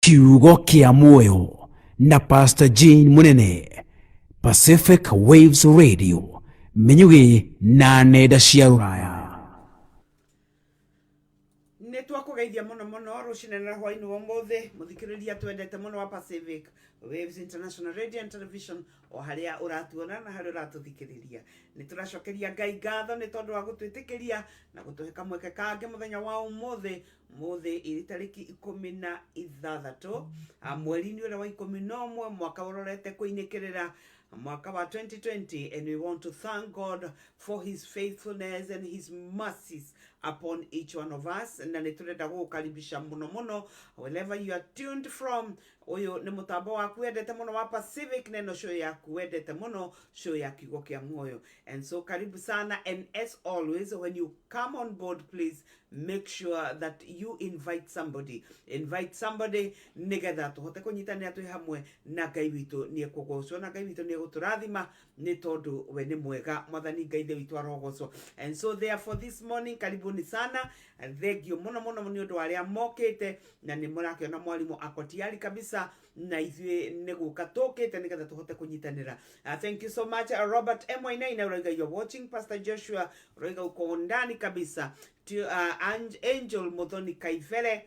kiugo kia MUOYO na Pastor Jane Munene, Pacific Waves Radio, Minyugi na nenda cia ruraya. Nä twakågeithia må no rå cinä na hwainä wa må må thikä rä ria twendete må no wa Pacific Waves International Radio and Television o harä a å ratuona na harä a å ratå thikä rä ria. Nä tå racokeria Ngai ngatho nä tondå wa gå twä tä kä ria na gå tå he kamweke kangä må thenya wa å må thä ä tarä ki 16 mweri-inä å rä a wa 11 mwaka å rorete kå inä kä rä ra mwaka wa 2020, and we want to thank God for his faithfulness and his mercies upon each one of us. Na niturenda gukaribisha muno wherever you are tuned from. Uyu ni mutambo waku wendete muno wa Pacific, neno show yaku wendete muno, show ya kiugo kia MUOYO. And so karibu sana, and as always when you come on board, please make sure that you invite somebody nigetha tuhote kunyitanira twi hamwe na Ngai witu ni ekugocwo na Ngai witu ni eguturathima ni tondu we ni mwega. Mwathani Ngai the witu arogocwo. And so therefore this morning karibuni sana, thank you muno ni undu aria mokite na ni murakiona mwalimu akotiari kabisa na ithuĩ nĩ gũka tũkĩte nĩgetha tũhote kũnyitanĩra. Thank you so much Robert M.Y.9 uraiga you're watching. Pastor Joshua uraiga uko ndani kabisa. Angel Muthoni Kaivere,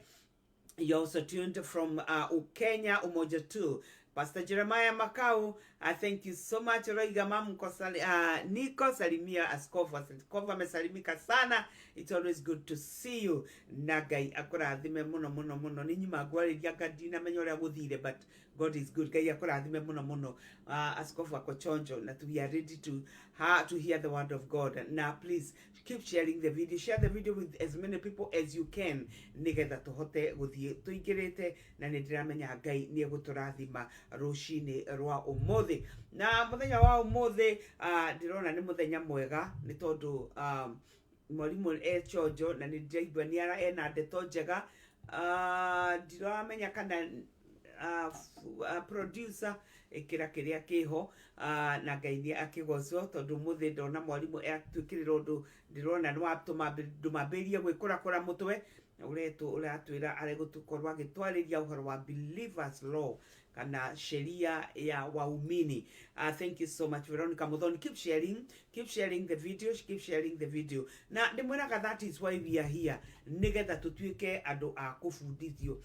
you're also tuned from Ukenya Umoja 2. Pastor Jeremiah Makau, thank you so much. Uraiga mamu Niko salimia askofu amesalimika sana. It's always good to see you. Nagai akurathime muno ninyi magwariria gadina menyore guthire, but God is good. Gai akurathime muno askofu akochonjo na we are ready to hear the word of God. Now please keep sharing the video. Share the video with as many people as you can. Nigetha tuhote guthie tuigirite na nindiramenya Ngai ni eguturathima rucini rwa umuthi. Na muthenya wa umuthi ndirona ni muthenya mwega ni tondu mwalimu chonjo na nindiraigua ni ara ena ndeto njega. Ndiramenya kana producer ekira kiria kiho na Ngai ni akigocwo tondu muthi ndona mwalimu atwikirira undu ndirona ni watuma ndumambirie gwikurakura mutwe uratwira aregutukorwa gitwariria uhoro wa believers law kana sheria ya waumini. Thank you so much Veronica Muthoni. Keep sharing the video. Na ndimwiraga that is why we are here, nigetha tutuike andu a kufundithio.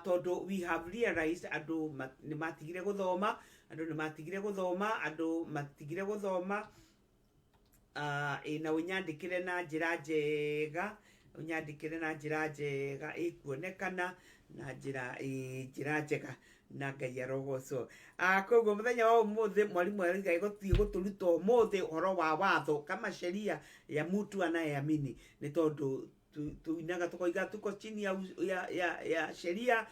Tondu we have realized andu ni matigire guthoma, na unyandikire na njira njega ikuonekana na njira njega na Ngai arogocwo. Koguo muthenya wa umuthi mwalimu ariga igothie guturuta umuthi uhoro wa watho kama sheria ya mtu anayeamini, ni tondu tuinaga tukoiga tuko chini ya sheria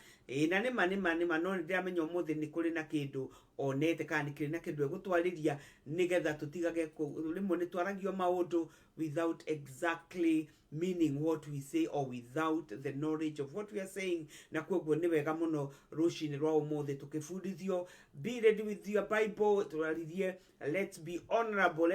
na nima no ndiramenya umuthi ni kuri na kindu onete kana ni kiri na kindu egutwariria nigetha tutigage rimwe ni twaragio maundu without exactly meaning what we say or without the knowledge of what we are saying. Na koguo ni wega muno rucini rwa umuthi tukifundithio. Be ready with your Bible turarithie. Let's be honorable.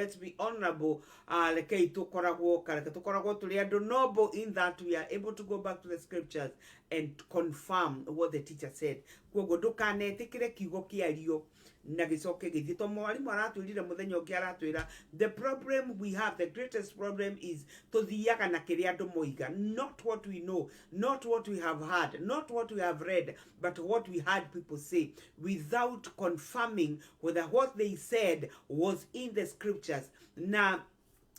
Lekei tukoragwo tuli andu noble in that we are able to go back to the scriptures and confirm what the teacher said. Koguo ndukanetikire kiugo kiario na gicoke githito. Mwalimu aratwirire muthenya ungi aratwira the problem we have, the greatest problem is tuthiaga na kiria andu moiga, not what we know, not what we have heard, not what we have read, but what we heard people say without confirming whether what they said was in the scriptures. Now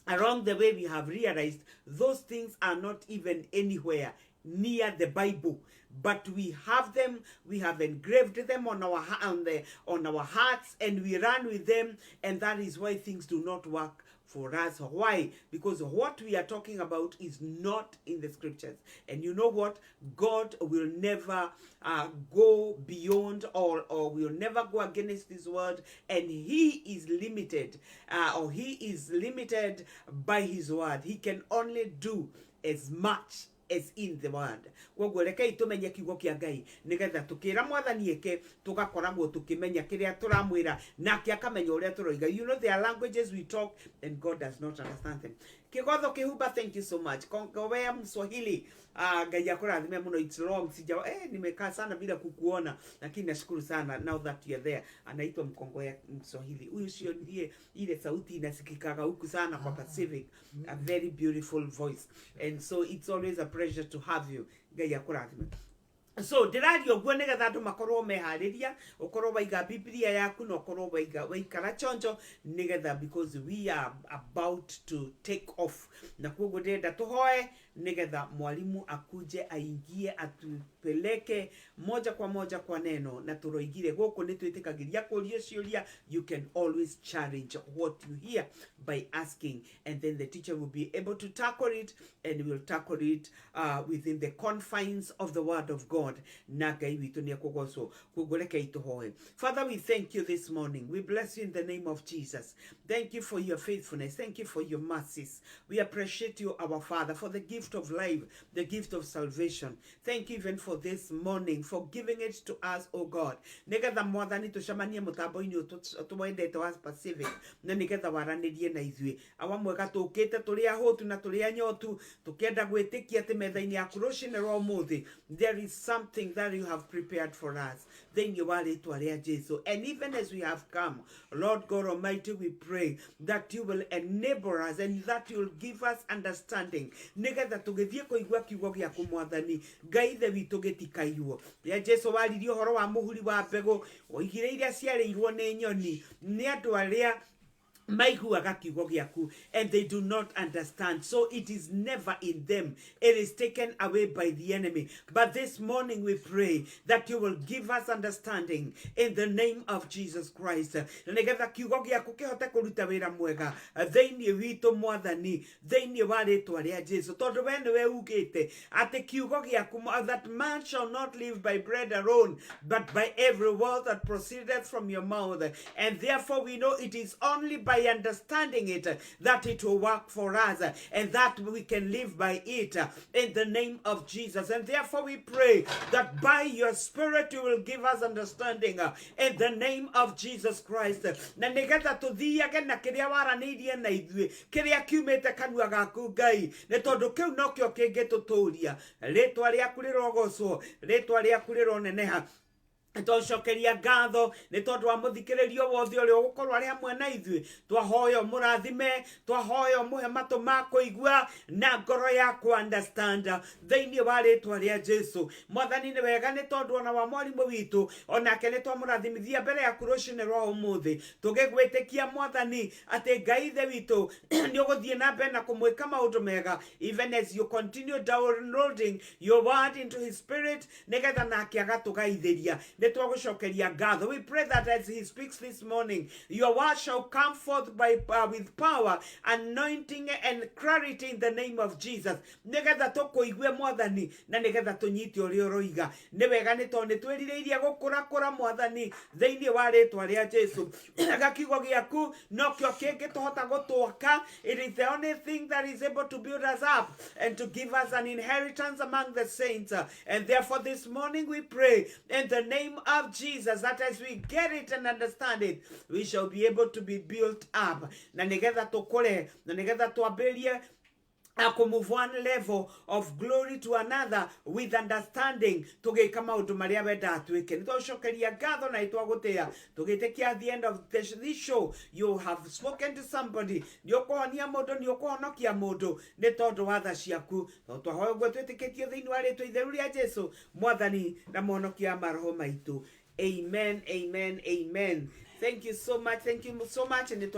along the way we have realized those things are not even anywhere near the Bible, but we have them, we have engraved them on our hearts, and we run with them, and that is why things do not work for us. Why? Because what we are talking about is not in the scriptures. And you know what? God will never go beyond or will never go against his word, and he is limited by his word. He can only do as much as in the word. Koguo rekei tumenye kiugo kia Ngai nigetha tukira mwathani eke tugakoragwo tukimenya kiria turamwira nake akamenya uria turoiga. You know there are languages we talk and God does not understand them. Kigodho Kihuba, thank you so much. Kongowea Mswahili, Ngai akurathime muno. It's long sija nimekaa sana bila kukuona, lakini nashukuru sana now that you're there. Anaitwa Mkongowea Mswahili. Huyu sio ndiye ile sauti inasikikaga huku sana kwa Pacific. A very beautiful voice, and so it's always a pleasure to have you. Ngai akurathime. So dirario gwo nigetha andu makorwo mehariria, ukorwo waiga Biblia yaku na ukorwo waikara chonjo nigetha, because we are about to take off. Na koguo ndenda tuhoe nigetha mwalimu akuje aingie atupeleke moja kwa neno na turoigire guku nitwitikagiria kuria ciuria. You can always challenge what you hear by asking, and then the teacher will be able to tackle it, and will tackle it within the confines of the word of God. Father, we thank you this morning. We bless you in the name of Jesus. Thank you for your faithfulness. Thank you for your mercies. We appreciate you, our Father, for the gift of life, the gift of salvation. Thank you even for this morning, for giving it to us, oh God. Nigetha mwathani tushamanie mutambo-ini tuwendete wa Pacific, na nigetha waranirie na ithui. Awa mwega tukite tuli ahotu na tuli anyotu, tukienda gwitikia ati metha-ini yaku rucini rwa umuthi there is something that you have prepared for us. Then you are Jesus. And even as we have come, Lord God Almighty, we pray that you will enable us and that you will give us understanding. Nigetha tugithie kuigua kiugo giaku mwathani, ngaithe witu gitikaiwo. Ya Jesu waririe horo wa muhuri wa mbegu, oigire iria ciareirwo ni nyoni, ni andu aria maiguaga kiugo giaku, and they do not understand. So it is never in them. It is taken away by the enemy. But this morning we pray that you will give us understanding in the name of Jesus Christ. Nigetha kiugo giaku kihote kuruta wira mwega thiini witu mwathani, thiini wa ritwa ria Jesu, tondu we niwe ugite ati kiugo giaku, that man shall not live by bread alone, but by every word that proceedeth from your mouth. And therefore we know it is only by understanding it that it will work for us, and that we can live by it in the name of Jesus. And therefore we pray that by your Spirit you will give us understanding in the name of Jesus Christ. Na nigetha tuthiage na kiria waranirie na ithui, kiria kiumite kanua gaku Ngai, ni tondu kiu nokio kingituturia. Ritwa riaku rirogocwo, ritwa riaku rironeneha. Twacokeria ngatho ni tondu wa muthikiririo wothe uri ugukorwo ari hamwe na ithui. Twahoya murathime, twahoya muhe matu ma kuigua na ngoro ya ku understand thiini wa ritwa ria Jesu. Mwathani ni wega ni tondu ona wa mwalimu witu onake ni twamurathimithia mbere ya rucini rwa umuthi, tugigwitikia Mwathani ati Ngai ithe witu ni uguthie na mbere na kumwika maundu mega, even as you continue downloading your word into his spirit, nigetha nake agatugaithiria. We pray that as he speaks this morning, your word shall come forth by with power, anointing, and clarity in the name of Jesus. Nigetha tukuigue Mwathani na nigetha tunyite uri uroiga. Ni wega ni tondu twirireirie gukurakura Mwathani thiini wa ritwa ria Jesu. Gakiugo giaku nokio kingituhota gutwaka. It is the only thing that is able to build us up and to give us an inheritance among the saints. And therefore this morning we pray in the name of Jesus that as we get it and understand it, we shall be able to be built up. Na nigetha tukure, na nigetha tuambirie to move one level of glory to another with understanding, tugika maundu maria wenda atwike. Nitwacokeria ngatho na itwagutia tugitikia at the end of this show you have spoken to somebody, niokuhonia mundu, niokuhonokia mundu ni tondu wa tha ciaku. Twahoya guo twitikitie thiini wa ritwa itheru ria Jesu Mwathani na muhonokia maroho maitu. Amen, amen, amen. Thank you so much. Thank you so much. And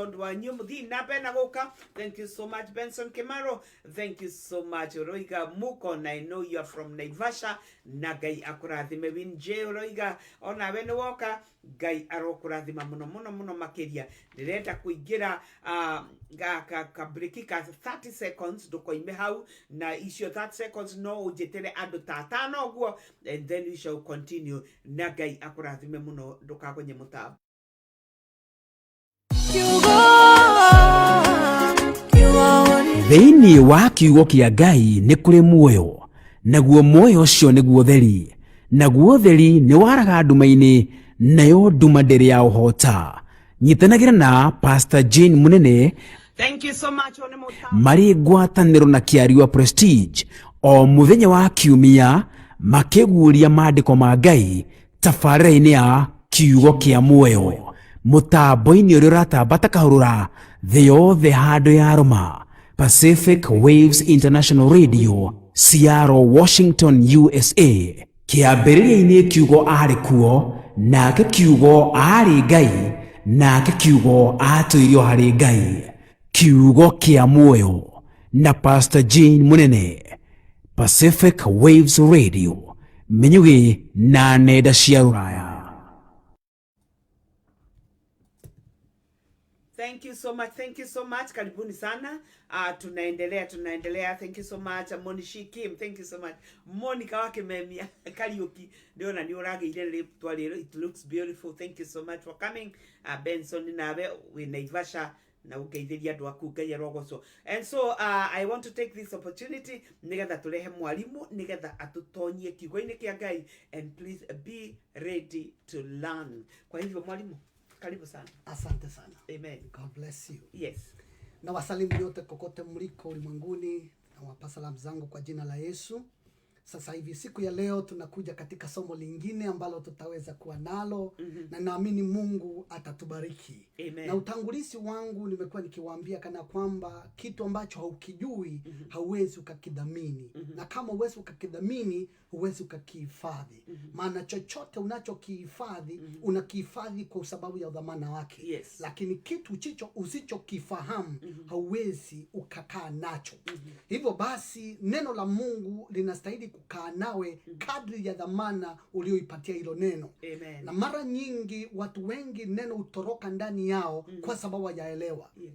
thank you so much, Benson Kemaro. Thank you so much, Roiga Mukon. I know you are from Naivasha. Nagai akurathime winje Roiga. Ona wene woka gai arokurathima muno makeria. Direta kuigira kabriki ka 30 seconds dukoime hau na isio 30 seconds no ujetere ando tatano guo, and then we shall continue. Nagai akurathime muno dukagonye mutab. Thiini wa kiugo kia Ngai ni kuri muoyo, naguo muoyo ucio niguo theri, naguo theri ni waraga nduma-ini, nayo nduma ndiri ya uhota. Nyitanagira na Pastor Jane Munene Thank you so much one more time. Marĩ ngwatanĩro na kĩario Prestige o mũthenya wa kiumia makĩguũria maandĩko ma Ngai tabarĩra-inĩ ya kiugo kĩa muoyo mũtambo-inĩ ũrĩa ũratambata kahũrũra thĩ yothe handũ ya Roma Pacific Waves International Radio Seattle, Washington, USA. Kĩambĩrĩria-inĩ kiugo arĩ kuo, nake kiugo arĩ Ngai, nake kiugo atũirio harĩ Ngai. Kiugo kĩa muoyo na Pastor Jane Munene, Pacific Waves Radio, Minyugi na nenda cia Rũraya. Thank you so much. Thank you so much. Karibuni sana. Tunaendelea. Thank you so much. Monishi Kim, thank you so much. Monica wake memia Karaoke. Ndiona ni urageire rĩtwa rĩrĩ. It looks beautiful. Thank you so much for coming. Benson nawe we Naivasha na ugeithiria andu aku Ngai arogoco. And so I want to take this opportunity nigetha turehe mwalimu nigetha atutonyie kiugo-ini kia Ngai, and please be ready to learn. Kwa hivyo mwalimu, karibu sana. Asante sana. Amen. God bless you. Yes. Na wasalimu nyote kokote mliko ulimwenguni, na wapa salamu zangu kwa jina la Yesu. Sasa hivi siku ya leo tunakuja katika somo lingine ambalo tutaweza kuwa nalo, na naamini Mungu atatubariki. Amen. Na utangulizi wangu nimekuwa nikiwaambia kana kwamba kitu ambacho haukijui hauwezi ukakidhamini. Na kama huwezi ukakidhamini, huwezi ukakihifadhi. Maana chochote unachokihifadhi, unakihifadhi kwa sababu ya dhamana wake. Yes. Lakini kitu usichokifahamu, hauwezi ukakaa nacho. Hivyo basi neno la Mungu linastahili kukaa nawe kadri ya dhamana ulioipatia hilo neno. Amen. Na mara nyingi watu wengi neno utoroka ndani yao kwa sababu hawajaelewa. Yes.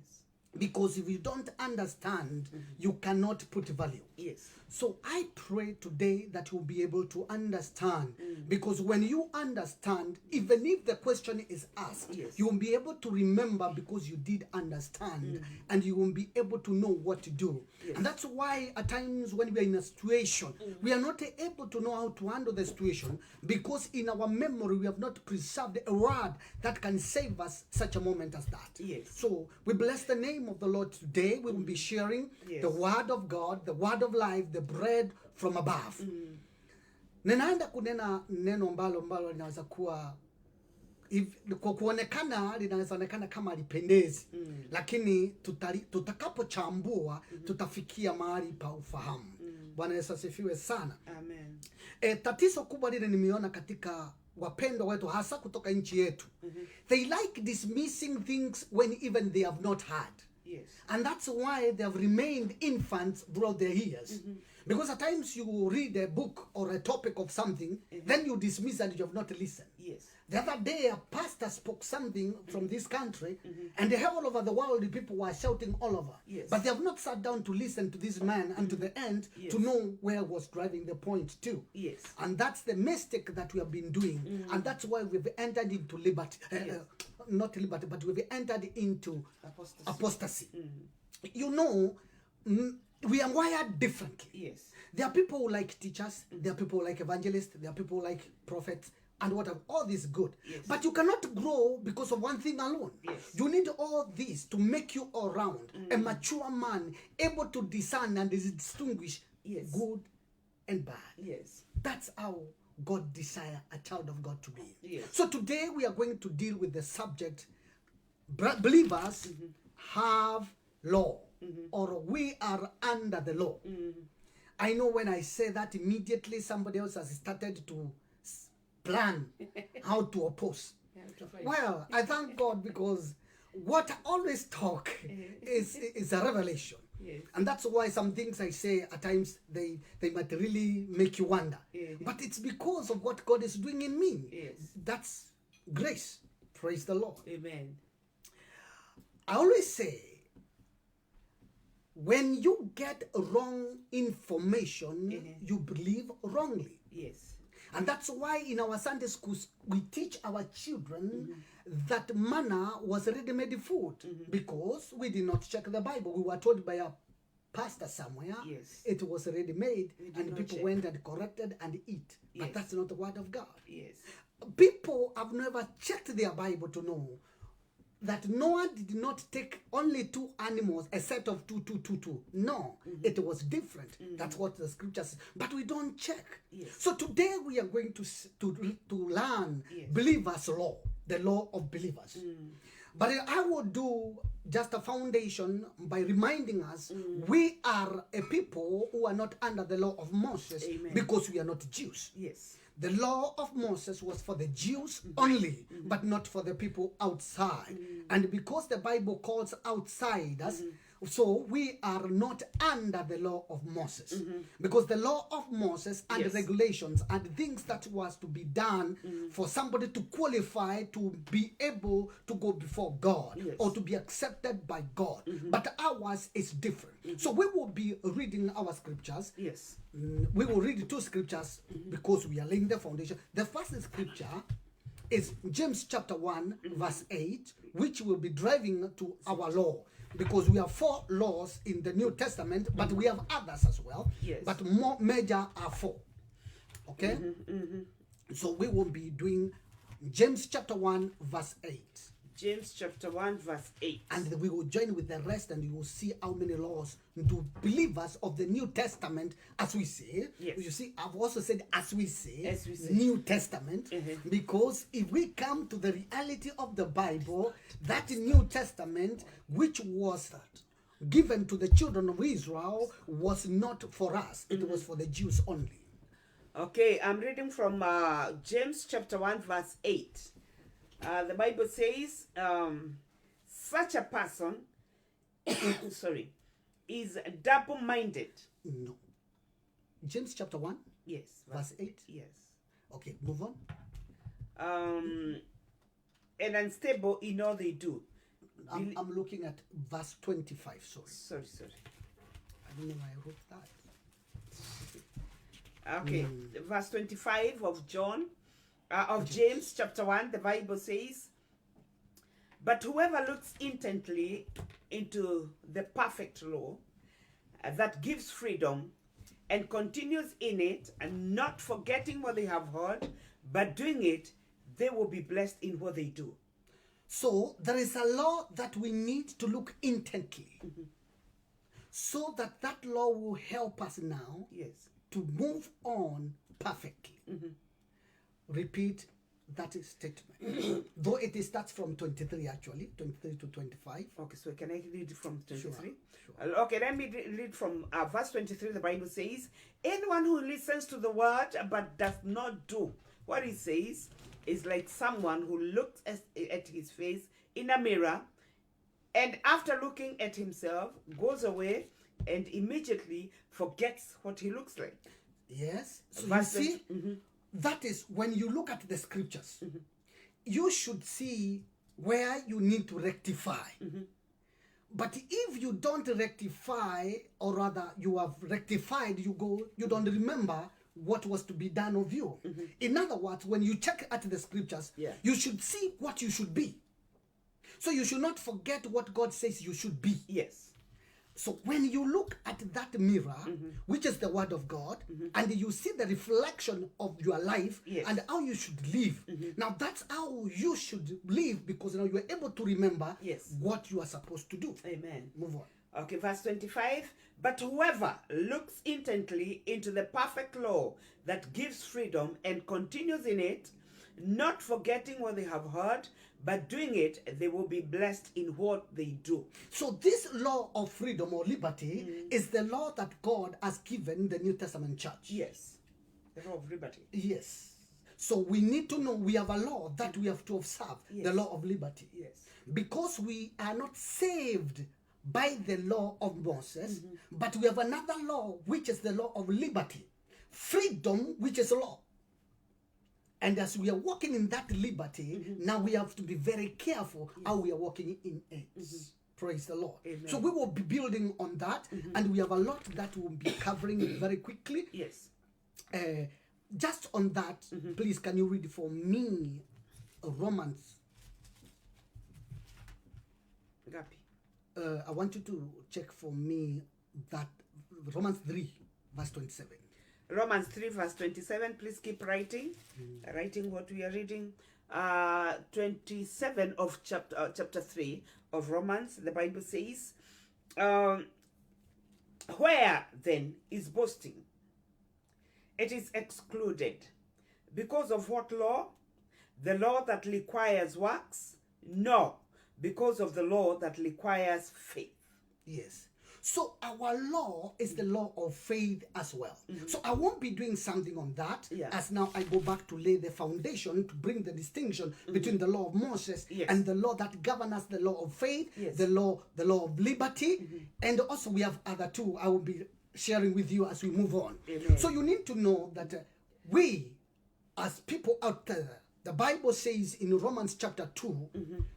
Because if you don't understand, you cannot put value. Yes. So I pray today that you'll be able to understand. Because when you understand, even if the question is asked, Yes. you will be able to remember because you did understand. And you will be able to know what to do. Yes. And that's why at times when we are in a situation, we are not able to know how to handle the situation, because in our memory we have not preserved a word that can save us such a moment as that. Yes. So we bless the name of the Lord today. We will be sharing the word of God, the word of life, the bread from above. Ninaenda kunena neno ambalo linaweza kuwa kwa kuonekana linaweza onekana kama lipendezi, lakini tutakapochambua tutafikia mahali pa ufahamu. Bwana Yesu asifiwe sana. Amen. Tatizo kubwa lile nimeona katika wapendwa wetu hasa kutoka nchi yetu. They like dismissing things when even they have not had. Yes. And that's why they have remained infants throughout their years. Because at times you read a book or a topic of something, then you dismiss and you have not listened. Yes. The other day, a pastor spoke something from this country, and all over the world, the people were shouting all over. Yes. But they have not sat down to listen to this man and to the end to know where was driving the point to. Yes. And that's the mistake that we have been doing. And that's why we've entered into liberty. Not liberty, but we've entered into apostasy. You know, we are wired differently. Yes. There are people who like teachers, there are people who like evangelists, there are people who like prophets, and whatever. All this good. Yes. But you cannot grow because of one thing alone. Yes. You need all this to make you all round a mature man, able to discern and distinguish good and bad. Yes. That's how God desires a child of God to be. Yes. So today we are going to deal with the subject, believers have law, or we are under the law. I know when I say that, immediately somebody else has started to plan how to oppose. Well, I thank God, because what I always talk is a revelation. Yes. And that's why some things I say at times they might really make you wonder. Yes. But it's because of what God is doing in me. Yes. That's grace. Praise the Lord. Amen. I always say, when you get wrong information, you believe wrongly. Yes. And that's why in our Sunday schools, we teach our children that manna was ready-made food, because we did not check the Bible. We were told by a pastor somewhere, it was ready-made, and people went and corrected and eat. But that's not the word of God. Yes. People have never checked their Bible to know that Noah did not take only 2 animals, a set of two. No, it was different. That's what the scripture says. But we don't check. Yes. So today we are going to learn believers' law, the law of believers. But I will do just a foundation by reminding us we are a people who are not under the law of Moses. Amen. Because we are not Jews. Yes. The law of Moses was for the Jews only, but not for the people outside. And because the Bible calls outsiders, so we are not under the law of Moses. Because the law of Moses and regulations and things that was to be done for somebody to qualify to be able to go before God or to be accepted by God. But ours is different. So we will be reading our scriptures. Yes. We will read 2 scriptures because we are laying the foundation. The first scripture is James chapter 1 verse 8, which will be driving to our law, because we have 4 laws in the New Testament, but we have others as well. Yes. But more major are 4. Okay? So we will be doing James chapter 1 verse 8. James chapter 1 verse 8. And we will join with the rest, and you will see how many laws do believers of the New Testament, as we say. Yes. You see, I've also said as we say, As we say. New Testament, because if we come to the reality of the Bible, that New Testament, which was given to the children of Israel, was not for us. It was for the Jews only. Okay, I'm reading from James chapter 1 verse 8. The Bible says, such a person, is double-minded. No. James chapter 1? Yes. Verse 8? Yes. Okay, move on. And unstable in all they do. I'm looking at verse 25, sorry. Sorry. I don't know why I wrote that. Okay, verse 25 of James chapter 1, the Bible says, but whoever looks intently into the perfect law that gives freedom and continues in it, and not forgetting what they have heard, but doing it, they will be blessed in what they do. So there is a law that we need to look intently, so that that law will help us now to move on perfectly. Repeat that statement. Though it starts from 23 actually, 23 to 25. Okay, so can I read from 23? Sure. Okay, let me read from verse 23. The Bible says, anyone who listens to the word but does not do what he says is like someone who looks at his face in a mirror, and after looking at himself goes away and immediately forgets what he looks like. Yes. So you see, that is when you look at the scriptures, you should see where you need to rectify. But if you don't rectify, or rather you have rectified, you don't remember what was to be done of you. In other words, when you check at the scriptures, you should see what you should be. So you should not forget what God says you should be. Yes. So when you look at that mirror, which is the word of God, and you see the reflection of your life and how you should live, now that's how you should live, because now you are able to remember what you are supposed to do. Amen. Move on. Okay, verse 25. But whoever looks intently into the perfect law that gives freedom and continues in it, not forgetting what they have heard, but doing it, they will be blessed in what they do. So this law of freedom or liberty is the law that God has given the New Testament church. Yes. The law of liberty. Yes. So we need to know we have a law that we have to observe, the law of liberty. Yes. Because we are not saved by the law of Moses, but we have another law, which is the law of liberty. Freedom, which is law. And as we are walking in that liberty, now we have to be very careful how we are walking in it. Praise the Lord. Amen. So we will be building on that, and we have a lot that we'll be covering very quickly. Yes. Just on that, please, can you read for me Romans? Gapi. I want you to check for me that Romans 3, verse 27. Romans 3 verse 27. Please keep writing. Writing what we are reading. 27 of chapter 3 of Romans. The Bible says, where then is boasting? It is excluded. Because of what law? The law that requires works? No. Because of the law that requires faith. Yes. So our law is the law of faith as well. So I won't be doing something on that as now I go back to lay the foundation to bring the distinction between the law of Moses and the law that governs the law of faith, the law of liberty, and also we have other two I will be sharing with you as we move on. Amen. So you need to know that we as people out there, the Bible says in Romans chapter 2,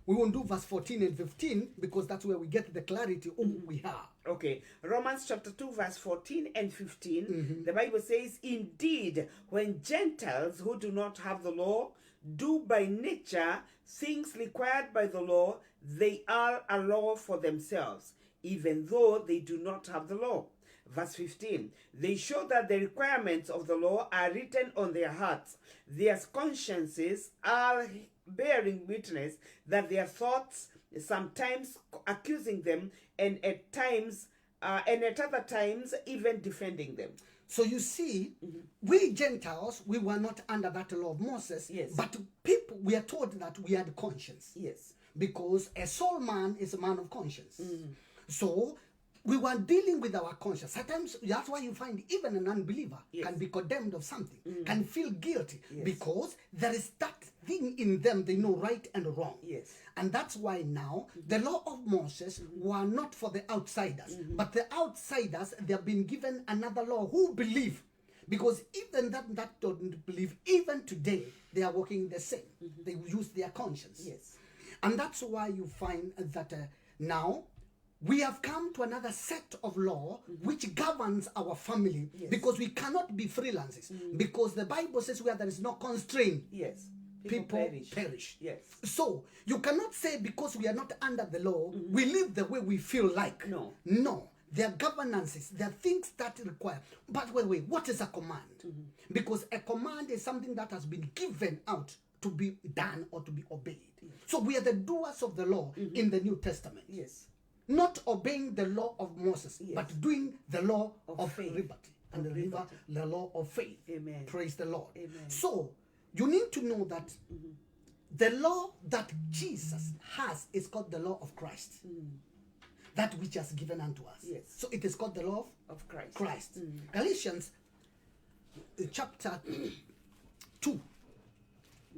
we won't do verse 14 and 15 because that's where we get the clarity who we are. Okay, Romans chapter 2 verse 14 and 15, the Bible says, indeed, when Gentiles who do not have the law do by nature things required by the law, they are a law for themselves, even though they do not have the law. Verse 15, they show that the requirements of the law are written on their hearts. Their consciences are bearing witness that their thoughts sometimes accusing them and at other times even defending them. So you see, we Gentiles, we were not under that law of Moses, but people, we are told that we had conscience. Yes. Because a soul man is a man of conscience. So we were dealing with our conscience. Sometimes that's why you find even an unbeliever can be condemned of something, can feel guilty because there is that thing in them they know right and wrong. Yes. And that's why now the law of Moses were not for the outsiders, but the outsiders, they have been given another law who believe. Because even that don't believe, even today, they are working the same. They use their conscience. Yes. And that's why you find that now we have come to another set of law which governs our family because we cannot be freelancers. Because the Bible says where there is no constraint, people perish. Yes. So you cannot say because we are not under the law, we live the way we feel like. No. No. There are governances, there are things that require. But wait, what is a command? Because a command is something that has been given out to be done or to be obeyed. So we are the doers of the law in the New Testament. Yes. Not obeying the law of Moses, but doing the law of liberty and the law of faith. Amen. Praise the Lord. Amen. So you need to know that the law that Jesus has is called the law of Christ. That which has given unto us. Yes. So it is called the law Of Christ. Galatians chapter 2.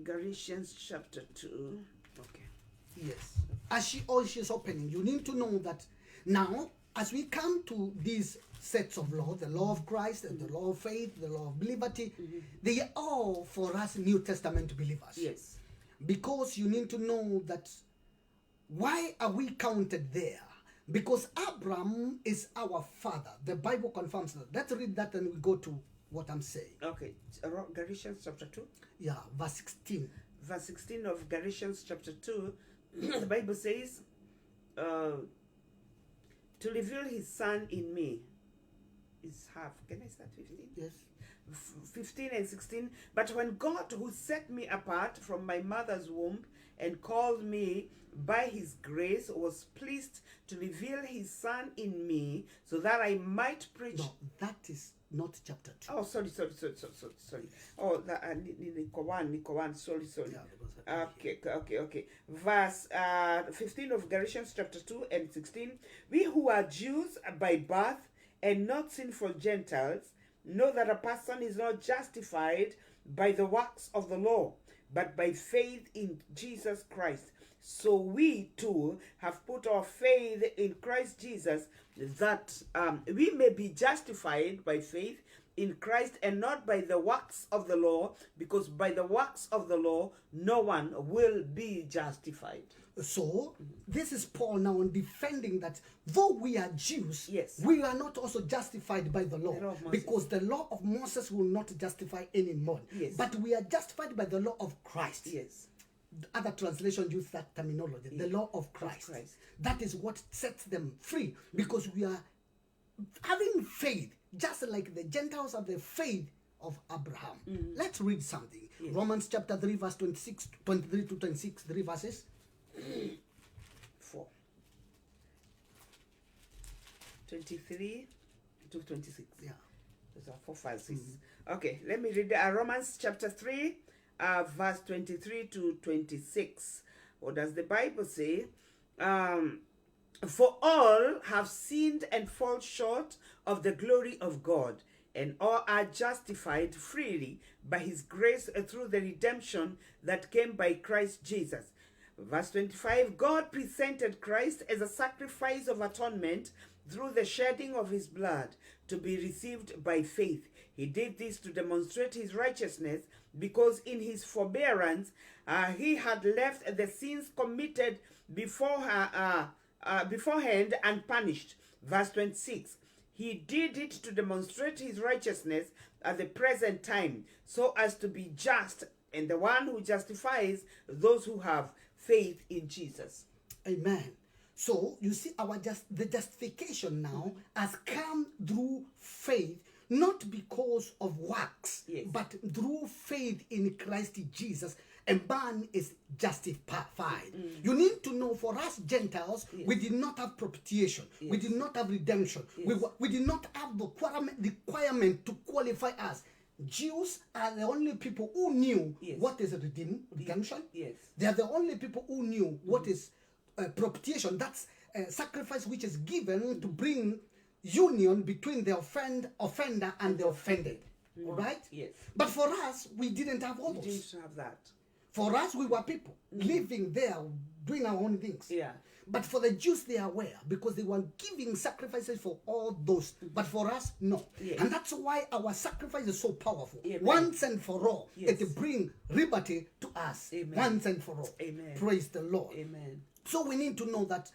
Galatians chapter 2. Okay. Yes. As she's opening, you need to know that now, as we come to these sets of law, the law of Christ, and the law of faith, the law of liberty, they are all for us New Testament believers. Yes. Because you need to know that why are we counted there? Because Abraham is our father. The Bible confirms that. Let's read that and we go to what I'm saying. Okay. Galatians chapter 2. Yeah, verse 16. Verse 16 of Galatians chapter 2, the Bible says, to reveal his son in me is half. Can I start 15? Yes. 15 and 16. But when God, who set me apart from my mother's womb and called me by his grace, was pleased to reveal his son in me so that I might preach. No, that is not chapter 2. Oh, sorry. Oh, Nico 1, sorry. Yeah, Okay. Verse 15 of Galatians chapter 2 and 16. We who are Jews by birth and not sinful Gentiles know that a person is not justified by the works of the law, but by faith in Jesus Christ. So we too have put our faith in Christ Jesus, that we may be justified by faith in Christ and not by the works of the law, because by the works of the law no one will be justified. So this is Paul now defending that though we are Jews, we are not also justified by the law, because the law of Moses will not justify anymore. But we are justified by the law of Christ. Other translations use that terminology, the law of Christ. That is what sets them free, because we are having faith just like the Gentiles have the faith of Abraham. Let's read something. Romans chapter 3 verse 23 to 26, 3 verses. 4. 23 to 26. Yeah. Those are 4 verses. Okay, let me read Romans chapter 3, verse 23 to 26. What does the Bible say? For all have sinned and fall short of the glory of God, and all are justified freely by his grace through the redemption that came by Christ Jesus. Verse 25, God presented Christ as a sacrifice of atonement through the shedding of his blood to be received by faith. He did this to demonstrate his righteousness, because in his forbearance he had left the sins committed beforehand unpunished. Verse 26, he did it to demonstrate his righteousness at the present time, so as to be just and the one who justifies those who have faith in Jesus. Amen. So you see, the justification now has come through faith, not because of works, but through faith in Christ Jesus. A man is justified. You need to know, for us Gentiles, we did not have propitiation. We did not have redemption. We did not have the requirement to qualify us. Jews are the only people who knew what is redemption. They are the only people who knew what is propitiation. That's a sacrifice which is given to bring union between the offender and the offended. All right? Yes. But for us, we didn't have all those. We didn't have that. For us, we were people living there, doing our own things. Yeah. But for the Jews, they are aware, because they were giving sacrifices for all those. But for us, no. Yes. And that's why our sacrifice is so powerful. Amen. Once and for all, Yes. it brings liberty to us. Amen. Once and for all. Amen. Praise the Lord. Amen. So we need to know that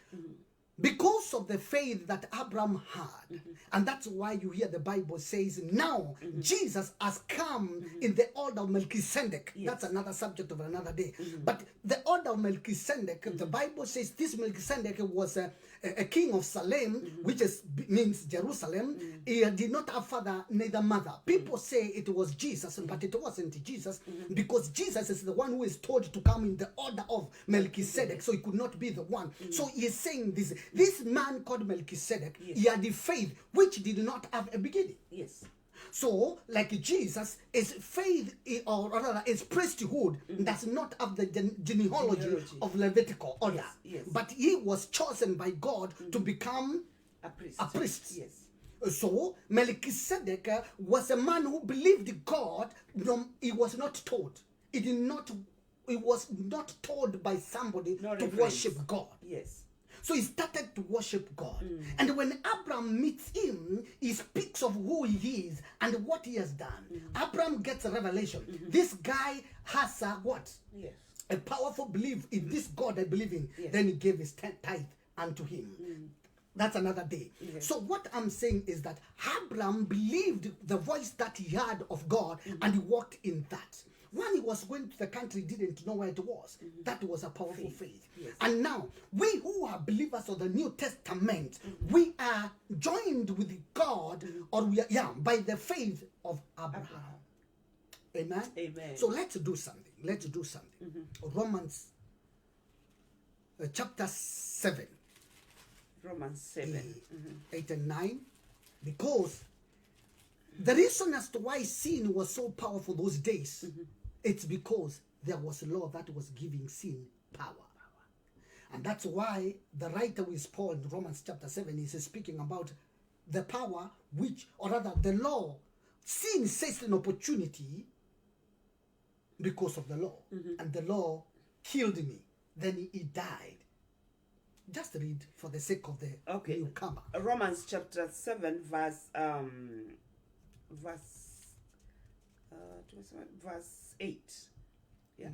because of the faith that Abraham had, and that's why you hear the Bible says now Jesus has come in the order of Melchizedek. That's another subject of another day. But the order of Melchizedek, the Bible says this Melchizedek was a king of Salem, which means Jerusalem. He did not have father, neither mother. People say it was Jesus, but it wasn't Jesus, because Jesus is the one who is told to come in the order of Melchizedek, so he could not be the one. So he is saying this man called Melchizedek, he had the faith which did not have a beginning. Yes. So, like Jesus, his faith, or rather his priesthood, does not have the genealogy of Levitical order. Yes. But he was chosen by God to become A priest. a priest. Yes. So, Melchizedek was a man who believed God. He was not told. He was not told by somebody to worship God. Yes. So he started to worship God. And when Abraham meets him, he speaks of who he is and what he has done. Abraham gets a revelation. This guy has a what? Yes. A powerful belief in this God I believe in. Then he gave his tithe unto him. That's another day. So what I'm saying is that Abraham believed the voice that he heard of God, and he walked in that. When he was going to the country, he didn't know where it was. That was a powerful faith. Yes. And now, we who are believers of the New Testament, we are joined with God, or we are, by the faith of Abraham. Amen? Amen. So let's do something. Let's do something. Romans chapter 7. Romans 7. 8 and 9. Because the reason as to why sin was so powerful those days, it's because there was a law that was giving sin power. And that's why the writer with Paul in Romans chapter 7 is speaking about the power which, or rather the law. Sin seized an opportunity because of the law. And the law killed me. Then he died. Just read for the sake of the newcomer. Romans chapter 7 verse 8. Yeah.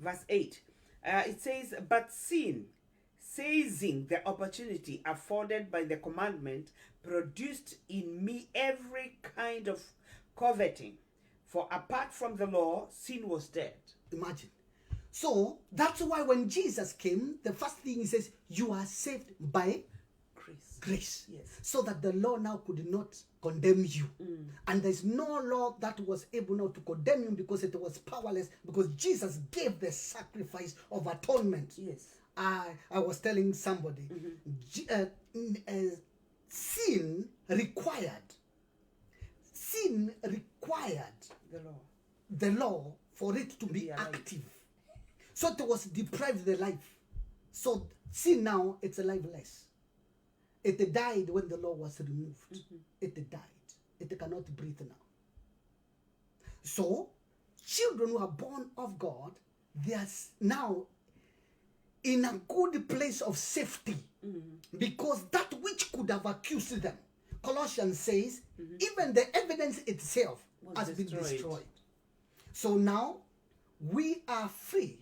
Verse 8. It says, but sin, seizing the opportunity afforded by the commandment, produced in me every kind of coveting. For apart from the law, sin was dead. Imagine. So that's why when Jesus came, the first thing he says, you are saved by Grace. Yes. So that the law now could not condemn you. And there's no law that was able now to condemn you because it was powerless, because Jesus gave the sacrifice of atonement. Yes. I was telling somebody, sin required the law for it to be active. So it was deprived the life. So sin now, it's lifeless. It died when the law was removed. It died. It cannot breathe now. So children who are born of God, they are now in a good place of safety, because that which could have accused them, Colossians says, even the evidence itself has been destroyed. So now we are free,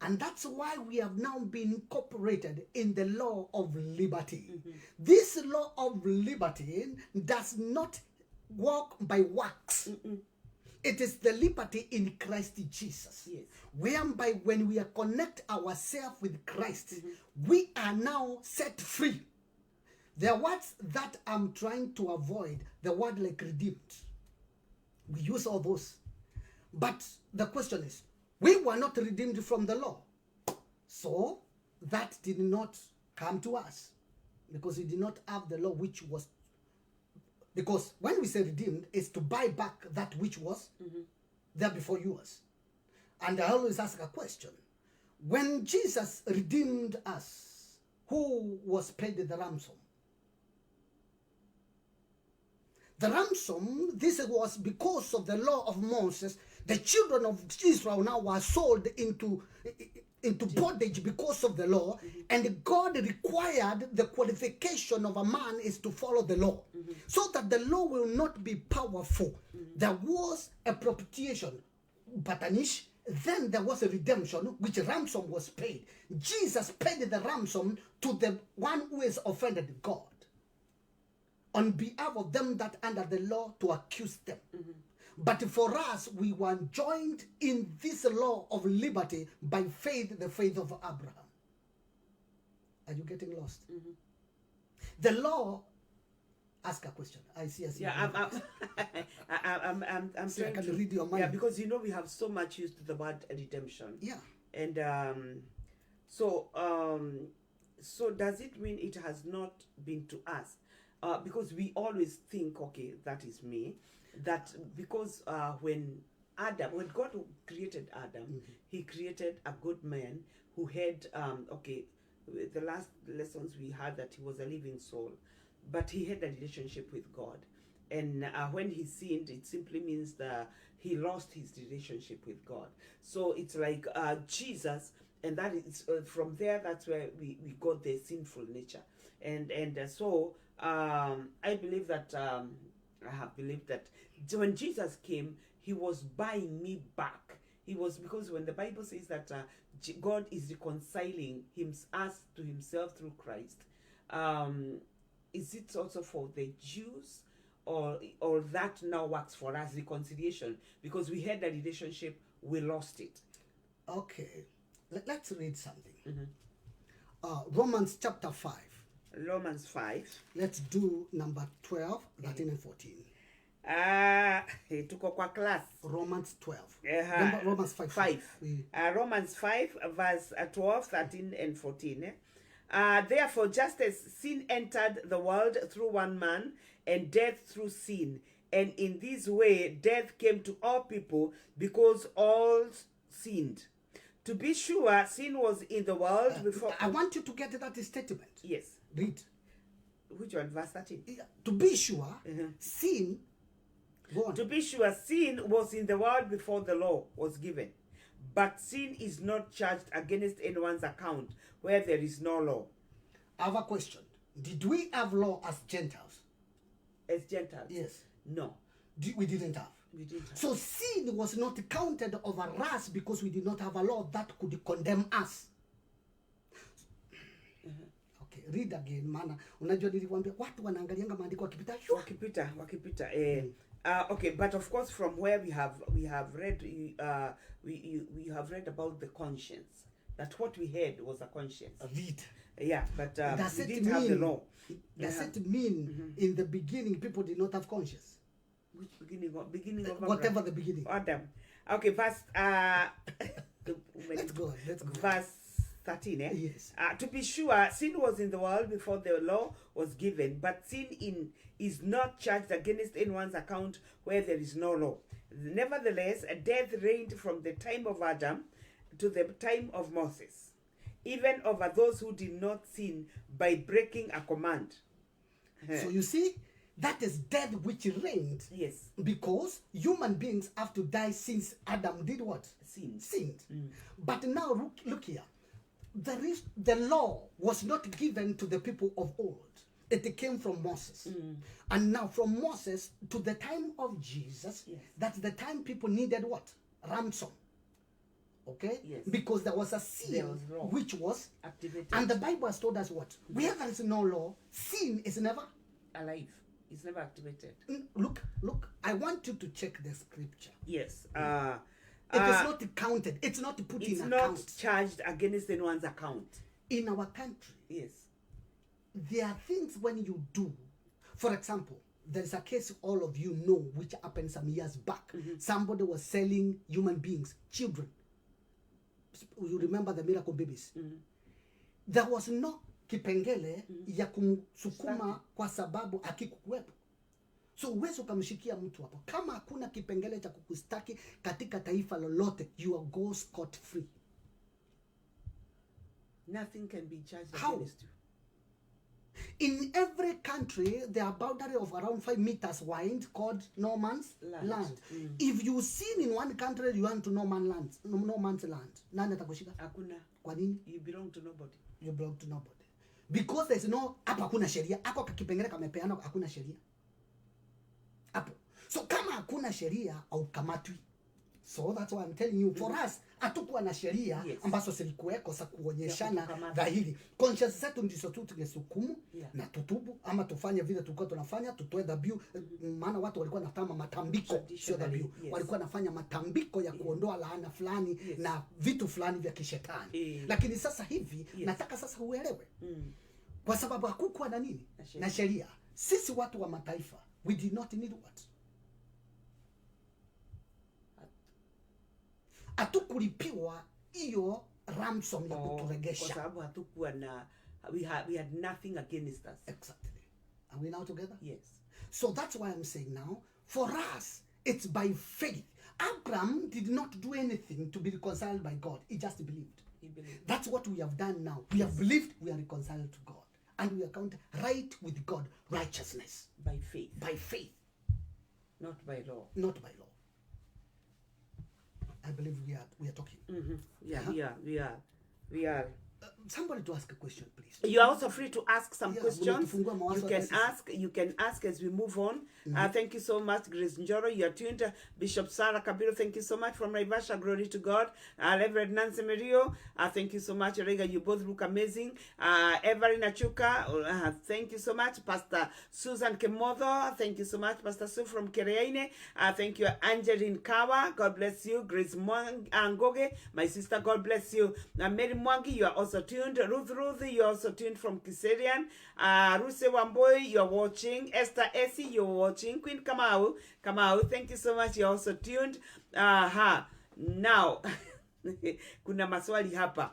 and that's why we have now been incorporated in the law of liberty. This law of liberty does not walk by works. It is the liberty in Christ Jesus. Yes. Whereby when we connect ourselves with Christ, we are now set free. The words that I'm trying to avoid, the word like redeemed. We use all those. But the question is, we were not redeemed from the law. So that did not come to us, because we did not have the law which was. Because when we say redeemed, it's to buy back that which was there before yours. And I always ask a question. When Jesus redeemed us, who was paid the ransom? The ransom, this was because of the law of Moses. The children of Israel now were sold into bondage because of the law, and God required the qualification of a man is to follow the law, so that the law will not be powerful. There was a propitiation, patanish, then there was a redemption, which ransom was paid. Jesus paid the ransom to the one who has offended God, on behalf of them that under the law to accuse them. But for us, we were joined in this law of liberty by faith, the faith of Abraham. Are you getting lost? The law. Ask a question. I see. Yeah, I'm so trying I can to read your mind. Yeah, because we have so much used to the word redemption. Yeah. And so does it mean it has not been to us? Because we always think, okay, that is me. That because when God created Adam, he created a good man who had, the last lessons we had that he was a living soul, but he had a relationship with God. And when he sinned, it simply means that he lost his relationship with God. So it's like Jesus, and that is from there, that's where we got the sinful nature. And so I believe that, I have believed that when Jesus came, he was buying me back. He was, because when the Bible says that God is reconciling us to himself through Christ, is it also for the Jews, or that now works for us, reconciliation? Because we had a relationship, we lost it. Okay, let's read something. Romans chapter 5. Romans 5. Let's do number 12, 13 and 14. Tuko kwa class. Romans 12. Romans 5. Romans 5 verse 12, 13 and 14. Therefore, just as sin entered the world through one man, and death through sin, and in this way death came to all people because all sinned. To be sure, sin was in the world before. I want you to get that statement. Yes. Read. Which one? Verse 13. To be sure, sin. Go on. To be sure, sin was in the world before the law was given. But sin is not charged against anyone's account where there is no law. I have a question. Did we have law as Gentiles? As Gentiles? Yes. No. We didn't have. We didn't have. So sin was not counted over us because we did not have a law that could condemn us. Okay, read again, mana. Unajua niliwaambia watu wanaangalianga maandiko wakipita. Okay, but of course from where we have read we have read about the conscience, that what we had was a conscience. Yeah, but Does we it didn't have the mean- law. Does Yeah. it mean in the beginning people did not have conscience? Which beginning of Whatever the beginning. Adam. Okay, verse Let's go. Let's go. verse 13. Yes. To be sure, sin was in the world before the law was given, but sin is not charged against anyone's account where there is no law. Nevertheless, death reigned from the time of Adam to the time of Moses, even over those who did not sin by breaking a command. So you see, that is death which reigned. Yes, Because human beings have to die since Adam did what? sin. Sinned. But now look here. The law was not given to the people of old. It came from Moses. And now from Moses to the time of Jesus, Yes. that's the time people needed what? Ransom. Okay? Yes. Because there was a sin There was law. which was Activated. and the Bible has told us what? Where there is no law, sin is never. Alive. It's never activated. Look, I want you to check the scripture. Yes. It is not counted. It's not put It's in not account. charged against anyone's account. In our country, Yes. there are things when you do. For example, there's a case all of you know which happened some years back. Somebody was selling human beings, children. You remember the miracle babies? There was no kipengele ya kumsukuma kwa sababu akikuwepo. So uwezi ukamshikia mtu hapo kama hakuna kipengele cha kukustaki katika taifa lolote, you will go scot free. Nothing can be charged How? against you. In every country, there are boundary of around 5 meters wide called no man's land. If you sin in one country, you want to no man's land. Nani atakushika? Hakuna. Kwa nini? You belong to nobody. You belong to nobody. Because there's no, hapa hakuna sheria. Hako kakipengele kamepeana, hakuna sheria. Hapo. So kama hakuna sheria, haukamatwi. So that's why I'm telling you, for us, hatukuwa na sheria ambazo zilikuweko za kuonyeshana dhahiri. Conscience zetu ndizo tu tungesukumu na tutubu ama tufanye vile tulikuwa tunafanya, tutoe dhabihu. Maana watu walikuwa wanafanya matambiko, sio dhabihu. Walikuwa wanafanya matambiko ya kuondoa laana fulani na vitu fulani vya kishetani. Lakini sasa hivi nataka sasa uelewe. Kwa sababu hakukuwa na nini? Na sheria. Sisi watu wa mataifa, we did not need what? Hatukulipiwa hiyo ransom ya kuturegesha. Kwa sababu hatukuwa na we had nothing against us. Exactly. Are we now together? Yes. So that's why I'm saying now, for us, it's by faith. Abraham did not do anything to be reconciled by God. He just believed. He believed. That's what we have done now. We have believed, we are reconciled to God. And we are counted right with God, righteousness. By faith. By faith. Not by law. Not by law. I believe we are talking. Yeah, we are. Somebody to ask a question, please. You are also free to ask some questions. Munafungua mawazo You can ask as we move on. Thank you so much, Grace Njoro. You are tuned. Bishop Sarah Kabiru, thank you so much. From Naivasha, glory to God. Reverend Nancy Merio, thank you so much. Rega, you both look amazing. Evelyn Achuka, thank you so much. Pastor Susan Kemodo, thank you so much. Pastor Sue from Kereine, thank you. Angeline Kawa, God bless you. Grace Ngoge, my sister, God bless you. Mary Mwangi, you are also tuned. Ruth, you are also tuned from Kiserian. Ruse Wamboy, you are watching. Esther Essie, you are watching. Queen Kamau, thank you so much. You are also tuned. Now, kuna maswali hapa.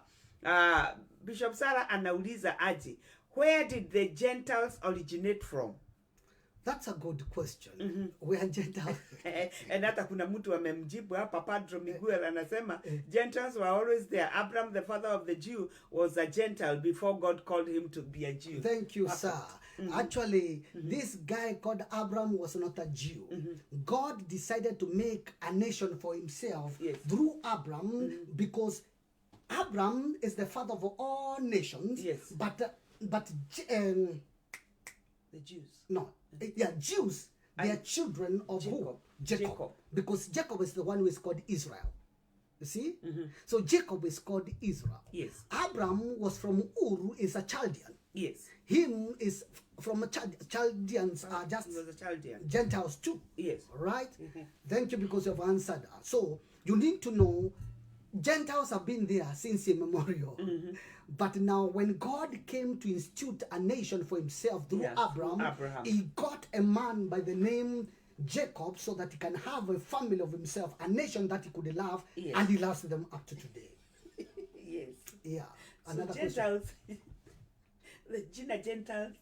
Bishop Sarah anauliza aje, where did the Gentiles originate from? That's a good question. We are Gentiles. And hata kuna mtu amemjibu hapa, Padre Miguel anasema Gentiles were always there. Abraham, the father of the Jew, was a Gentile before God called him to be a Jew. Thank you, sir. Actually, this guy called Abraham was not a Jew. God decided to make a nation for himself through Abraham because Abraham is the father of all nations. Yes. But The Jews. no, Jews, they are children of Jacob. who? Jacob. Because Jacob is the one who is called Israel. You see? So Jacob is called Israel. Yes. Abraham was from Ur, is a Chaldean. Yes. Him is from a Chaldeans are just He was a Chaldean. Gentiles too. Yes. Right? Thank you because you've answered. So you need to know Gentiles have been there since immemorial. But now when God came to institute a nation for himself through Abraham, he got a man by the name Jacob so that he can have a family of himself, a nation that he could love, and he loves them up to today. Yes. Yeah. So Another Gentiles, the Gentiles.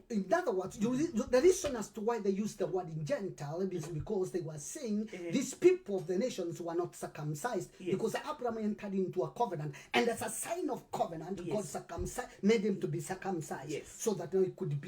In other words, the reason as to why they used the word in Gentile is because they were saying these people of the nations were not circumcised, because Abraham entered into a covenant, and as a sign of covenant, God made him to be circumcised, so that there could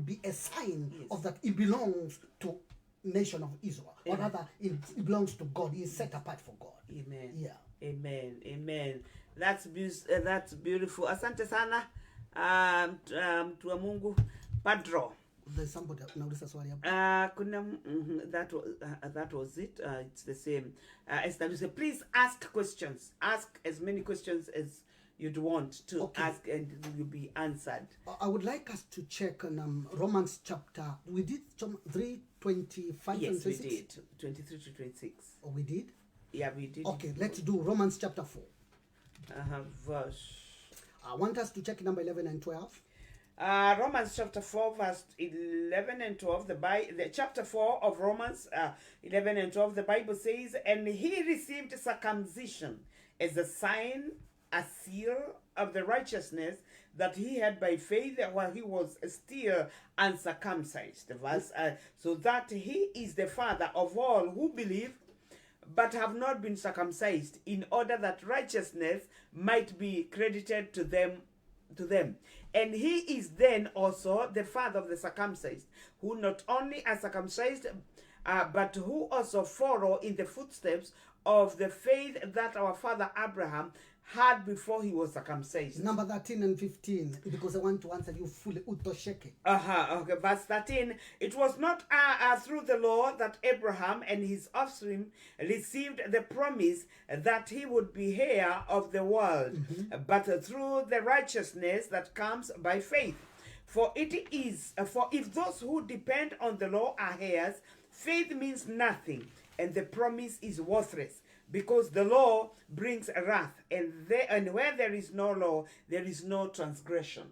be a sign of that he belongs to nation of Israel, or rather, it belongs to God. He is set apart for God. Amen. Yeah. Amen. Amen. That's beautiful. Asante sana. Tua Mungu Padro. There's somebody nauliza swali hapo. That was it. It's the same. Esther, say, please ask questions. Ask as many questions as you'd want to ask, and you'll be answered. I would like us to check on Romans chapter. We did 3:25 Yes, and 26. we did 23 to 26. Oh, we did. Yeah, we did. Okay, let's do Romans chapter 4. Verse. I want us to check number 11 and 12. Romans chapter 4, verse 11 and 12. The chapter 4 of Romans 11 and 12. The Bible says, and he received circumcision as a sign, a seal of the righteousness that he had by faith while he was still uncircumcised. Verse, so that he is the father of all who believe but have not been circumcised, in order that righteousness might be credited to them. And he is then also the father of the circumcised, who not only are circumcised, but who also follow in the footsteps of the faith that our father Abraham had before he was circumcised. Number 13 and 15, because I want to answer you fully. Utosheke. Okay, verse 13. It was not through the law that Abraham and his offspring received the promise that he would be heir of the world, but through the righteousness that comes by faith. For if those who depend on the law are heirs, faith means nothing, and the promise is worthless, because the law brings wrath, and where there is no law, there is no transgression.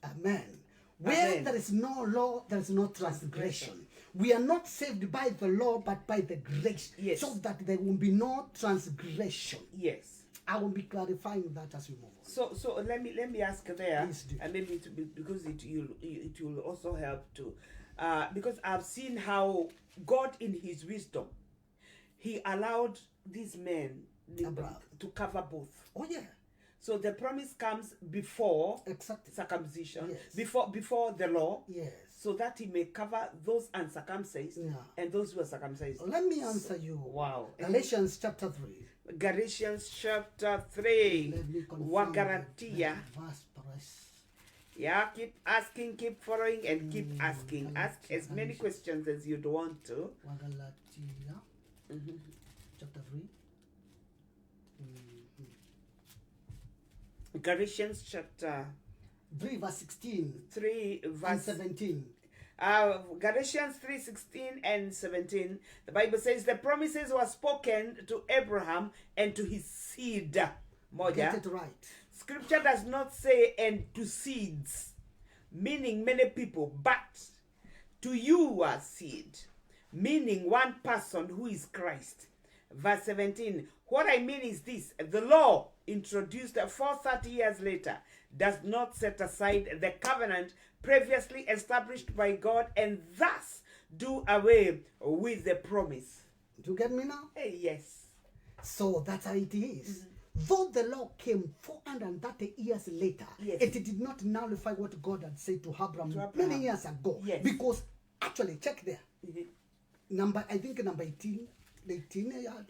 Amen. Where there is no law, there is no transgression. We are not saved by the law, but by the grace, so that there will be no transgression. Yes. I will be clarifying that as we move on. So let me ask there, and maybe because it will also help too, because I've seen how God in His wisdom, He allowed these men to cover both. Oh yeah. So the promise comes before circumcision, before the law, so that He may cover those uncircumcised and those who are circumcised. Let me answer you. Wow. Galatians chapter 3. Galatians chapter 3. Wagaratia. Yeah, keep asking, keep following, and keep asking. Ask as many questions as you'd want to. Wagalatia. Chapter 3. Galatians chapter 3 verse 16. 3 verse and 17. Galatians 3:16 and 17. The Bible says the promises were spoken to Abraham and to his seed. Get it right. Scripture does not say and to seeds, meaning many people, but to you are seed, meaning one person who is Christ. Verse 17. What I mean is this: the law, introduced 430 years later, does not set aside the covenant previously established by God and thus do away with the promise. Do you get me now? Yes. So that's how it is. Though the law came 430 years later, it did not nullify what God had said to Abraham many years ago. Because actually, check there. I think number 18.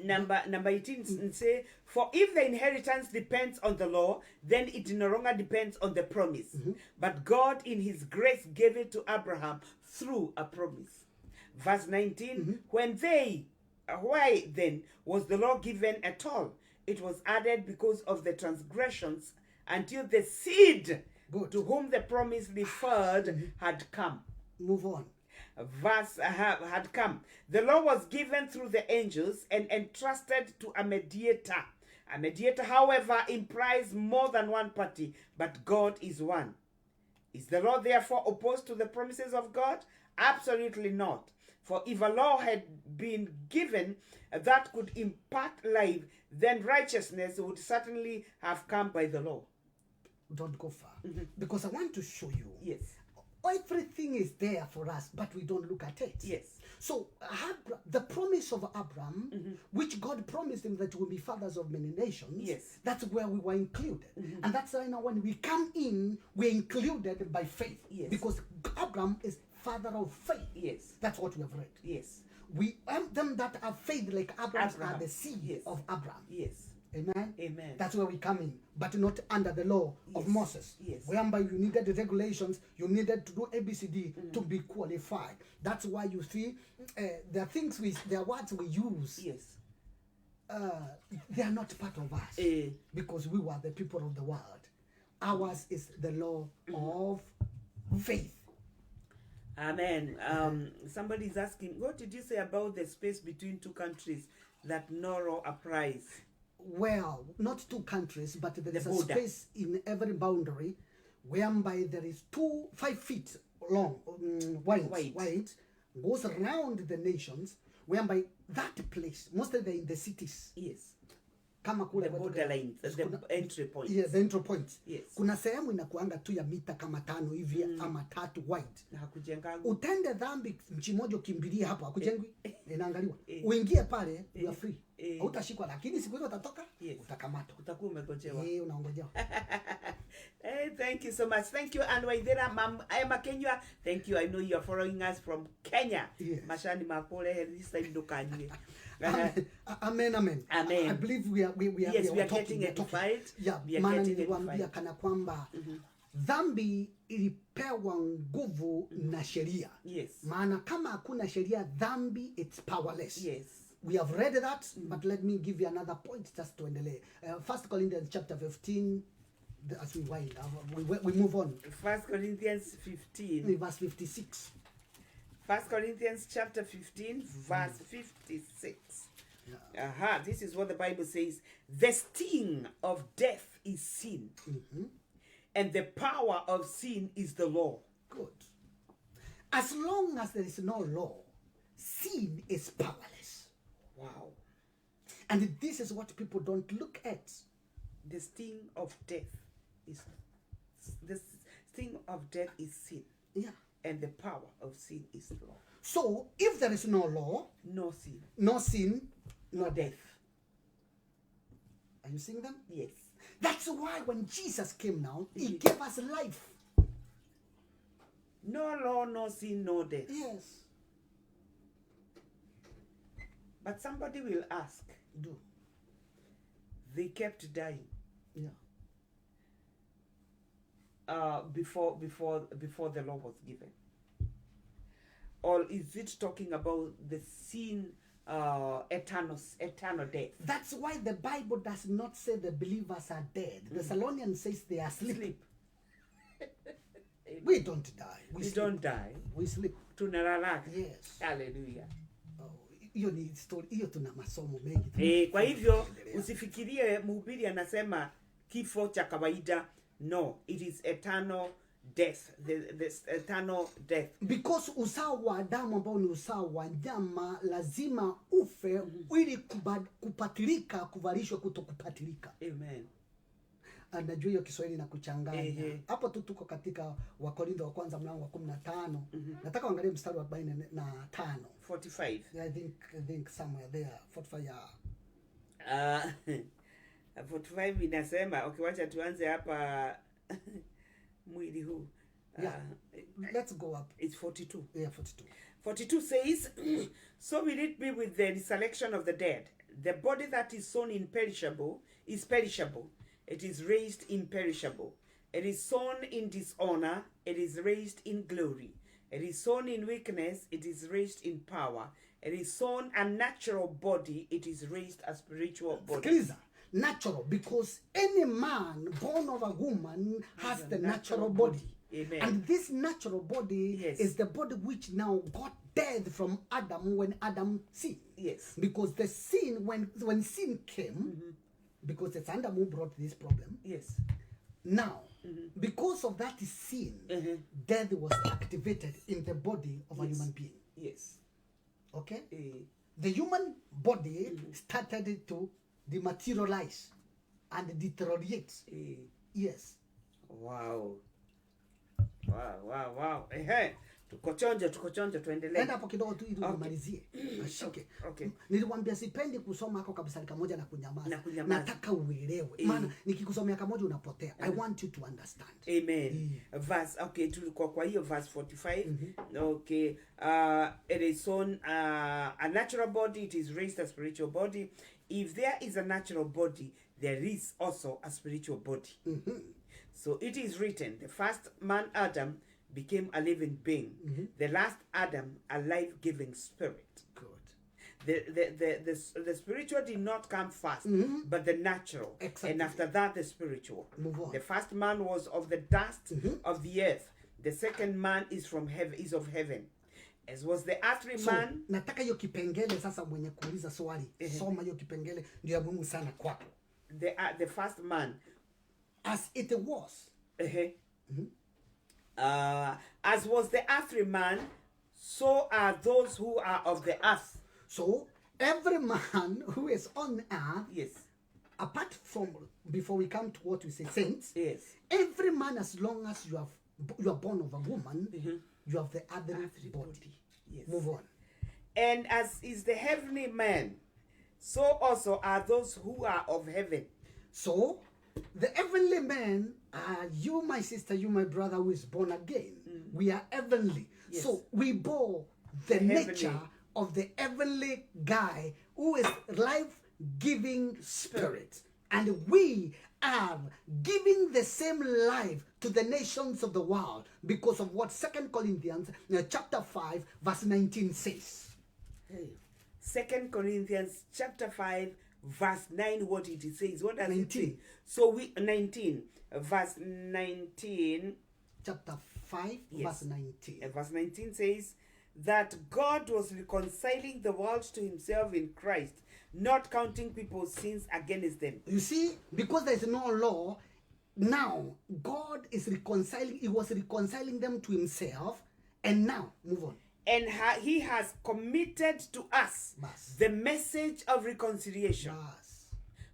Number 18 say, for if the inheritance depends on the law, then it no longer depends on the promise. But God in His grace gave it to Abraham through a promise. Verse 19, why then was the law given at all? It was added because of the transgressions until the seed to whom the promise referred had come. Move on. verse had come. The law was given through the angels and entrusted to a mediator. A mediator, however, implies more than one party, but God is one. Is the law therefore opposed to the promises of God? Absolutely not. For if a law had been given that could impart life, then righteousness would certainly have come by the law. Don't go far. Because I want to show you. Yes. Everything is there for us, but we don't look at it. Yes. So the promise of Abraham, which God promised him that we'll be fathers of many nations, Yes. that's where we were included. And that's why now when we come in, we're included by faith. Yes. Because Abraham is father of faith. Yes. That's what we have read. Yes. We them that have faith like Abraham Abraham. are the seed Yes. of Abraham. Yes. Amen. Amen. That's where we come in, but not under the law of Yes. Moses. Yes. Whereby you needed the regulations, you needed to do ABCD to be qualified. That's why you see the things the words we use. Yes. They are not part of us because we were the people of the world. Ours is the law of faith. Amen. Somebody is asking, what did you say about the space between two countries that no law applies? Well, not two countries, but there is a border. space in every boundary whereby there is 5 feet long, wide, goes around the nations, whereby that place, mostly they're in the cities. Yes. Kama kule The borderlines, the entry point. Yes, the entry point. Yes. Kuna sehemu inakuanga tu ya mita kama 5 hivi ama 3 wide. Na hakujengangu. Utende dhambi mchi moja ukimbilie hapo hakujengwi, inaangaliwa. Uingie pale, you are free. Hautashikwa, lakini siku hiyo utatoka, utakamatwa. Utakuwa umegojewa. Unaongojewa. Hey, thank you so much. Thank you, and Waithera, Mam Emma Kenya. Thank you. I know you are following us from Kenya. Yes. Mashani makole this time do kanye. Amen, amen. Amen. I believe we are getting edified. Yeah, we are maana getting niliwaambia edified. kana kwamba dhambi ilipewa nguvu na sheria. Yes. Maana kama hakuna sheria, dhambi it's powerless. Yes. We have read that, but let me give you another point just to endelea. 1 Corinthians chapter 15, as we wind up, we move on. 1 Corinthians 15. Verse 56. 1 Corinthians chapter 15, verse 56. This is what the Bible says. The sting of death is sin, and the power of sin is the law. Good. As long as there is no law, sin is powerless. Wow. And this is what people don't look at. The sting of death is sin. Yeah. And the power of sin is the law. So, if there is no law, no sin, no death. Are you seeing them? Yes. That's why when Jesus came now, he gave us life. No law, no sin, no death. Yes. But somebody will ask, they kept dying. Yeah. Before the law was given? Or is it talking about the sin, eternal death? That's why the Bible does not say the believers are dead. The Thessalonians says they are asleep. We don't die. We don't die. We sleep. Tunalala. Yes. Hallelujah. Hiyo ni story, hiyo tuna masomo mengi. Kwa hivyo usifikirie mhubiri anasema kifo cha kawaida. No, it is eternal death. The eternal death. Because uzao wa Adamu ambao ni uzao wa nyama lazima ufe ili kupatilika kuvalishwa kutokupatilika. Amen. Najua hiyo Kiswahili na kuchanganya. Hapo tu tuko katika Wakorintho wa kwanza mlango wa 15. Nataka uangalie mstari wa 45. 45. Yeah, I think somewhere there 45. 45 inasema, okay, wacha tuanze hapa mwili huu. Let's go up. It's 42. Yeah, 42. 42 says, so will it be with the resurrection of the dead. The body that is sown imperishable is perishable. It is raised imperishable. It is sown in dishonor. It is raised in glory. It is sown in weakness. It is raised in power. It is sown a natural body. It is raised a spiritual body. Natural, because any man born of a woman has the natural body. Amen. And this natural body Yes. is the body which now got death from Adam when Adam sinned. Yes. Because the sin, when sin came, because it's Adam who brought this problem. Yes. Now, because of that sin, death was activated in the body of a human being. Yes. Okay? The human body started to dematerialize and deteriorate. Yes. Wow. Wow. Tukochonja tuendelee. Enda hapo kidogo tu ili umalizie. Ashike. Okay. Niliwaambia sipendi kusoma hako kabisa kamoja na kunyamaza. Nataka uelewe. Maana nikikusomea kamoja unapotea. I want you to understand. Amen. Verse, okay, tulikuwa kwa hiyo verse 45. Okay. It is on a natural body, it is raised a spiritual body. If there is a natural body, there is also a spiritual body. So it is written, the first man Adam became a living being. The last Adam, a life-giving spirit. Good. The spiritual did not come first, but the natural. Exactly. And after that, the spiritual. Move on. The first man was of the dust of the earth. The second man is from heaven, is of heaven. As was the earthly man. Nataka hiyo kipengele sasa mwenye kuuliza swali. Soma hiyo kipengele ndio ya muhimu sana kwako. The first man. As it was. As was the earthly man, so are those who are of the earth. So every man who is on earth, yes, apart from, before we come to what we say saints, yes, every man, as long as you are born of a woman, you have the earthly body. Yes. Move on. And as is the heavenly man, so also are those who are of heaven. So the heavenly men are you, my sister, you, my brother, who is born again. We are heavenly. Yes. So we bore the nature of the heavenly guy who is life-giving spirit. And we are giving the same life to the nations of the world because of what 2 Corinthians chapter 5 verse 19 says. 2 Corinthians chapter 5 verse 9, what it says. What does 19. it say? So 19, verse 19. Chapter 5, verse 19. Verse 19 says that God was reconciling the world to himself in Christ, not counting people's sins against them. You see, because there is no law, now God is reconciling, he was reconciling them to himself, and now, move on. And he has committed to us the message of reconciliation.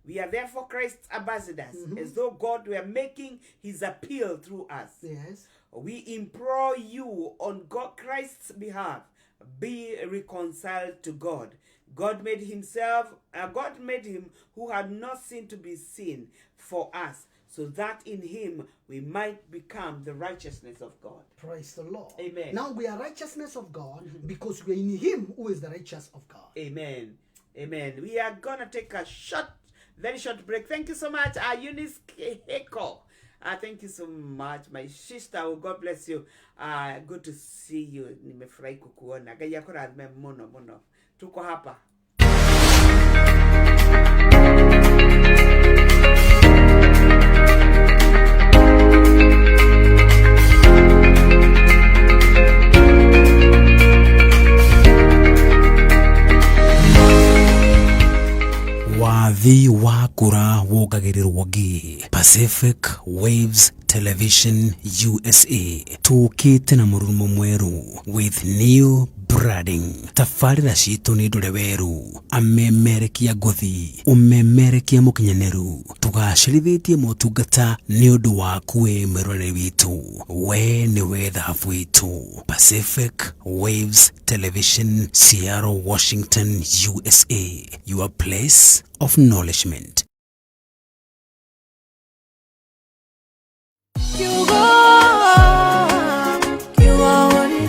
We are therefore Christ's ambassadors, as though God were making his appeal through us. Yes. We implore you on Christ's behalf, be reconciled to God. God made him who had not sin to be sin for us, so that in him we might become the righteousness of God. Praise the Lord. Amen. Now we are righteousness of God because we are in him who is the righteous of God. Amen. Amen. We are going to take a very short break. Thank you so much, Eunice Keheko. Thank you so much, my sister. Oh, God bless you. Good to see you. Nimefurahi kukuona. Gaya kuradhime mono. Tuko hapa. Wathi wa kura wogagĩrĩrwo gi Pacific Waves Television USA tukĩte na mũrumo mweru with new branding. Tafarĩra citũ nĩ ndore weru, amemerekia ngũthi, umemerekia mũkinyanĩru, tũgacĩrithĩtie motungata nĩ ũndũ waku we mwĩroreri witũ, we nĩwe thahabu witũ. Pacific Waves Television, Seattle, Washington, USA, your place of acknowledgement.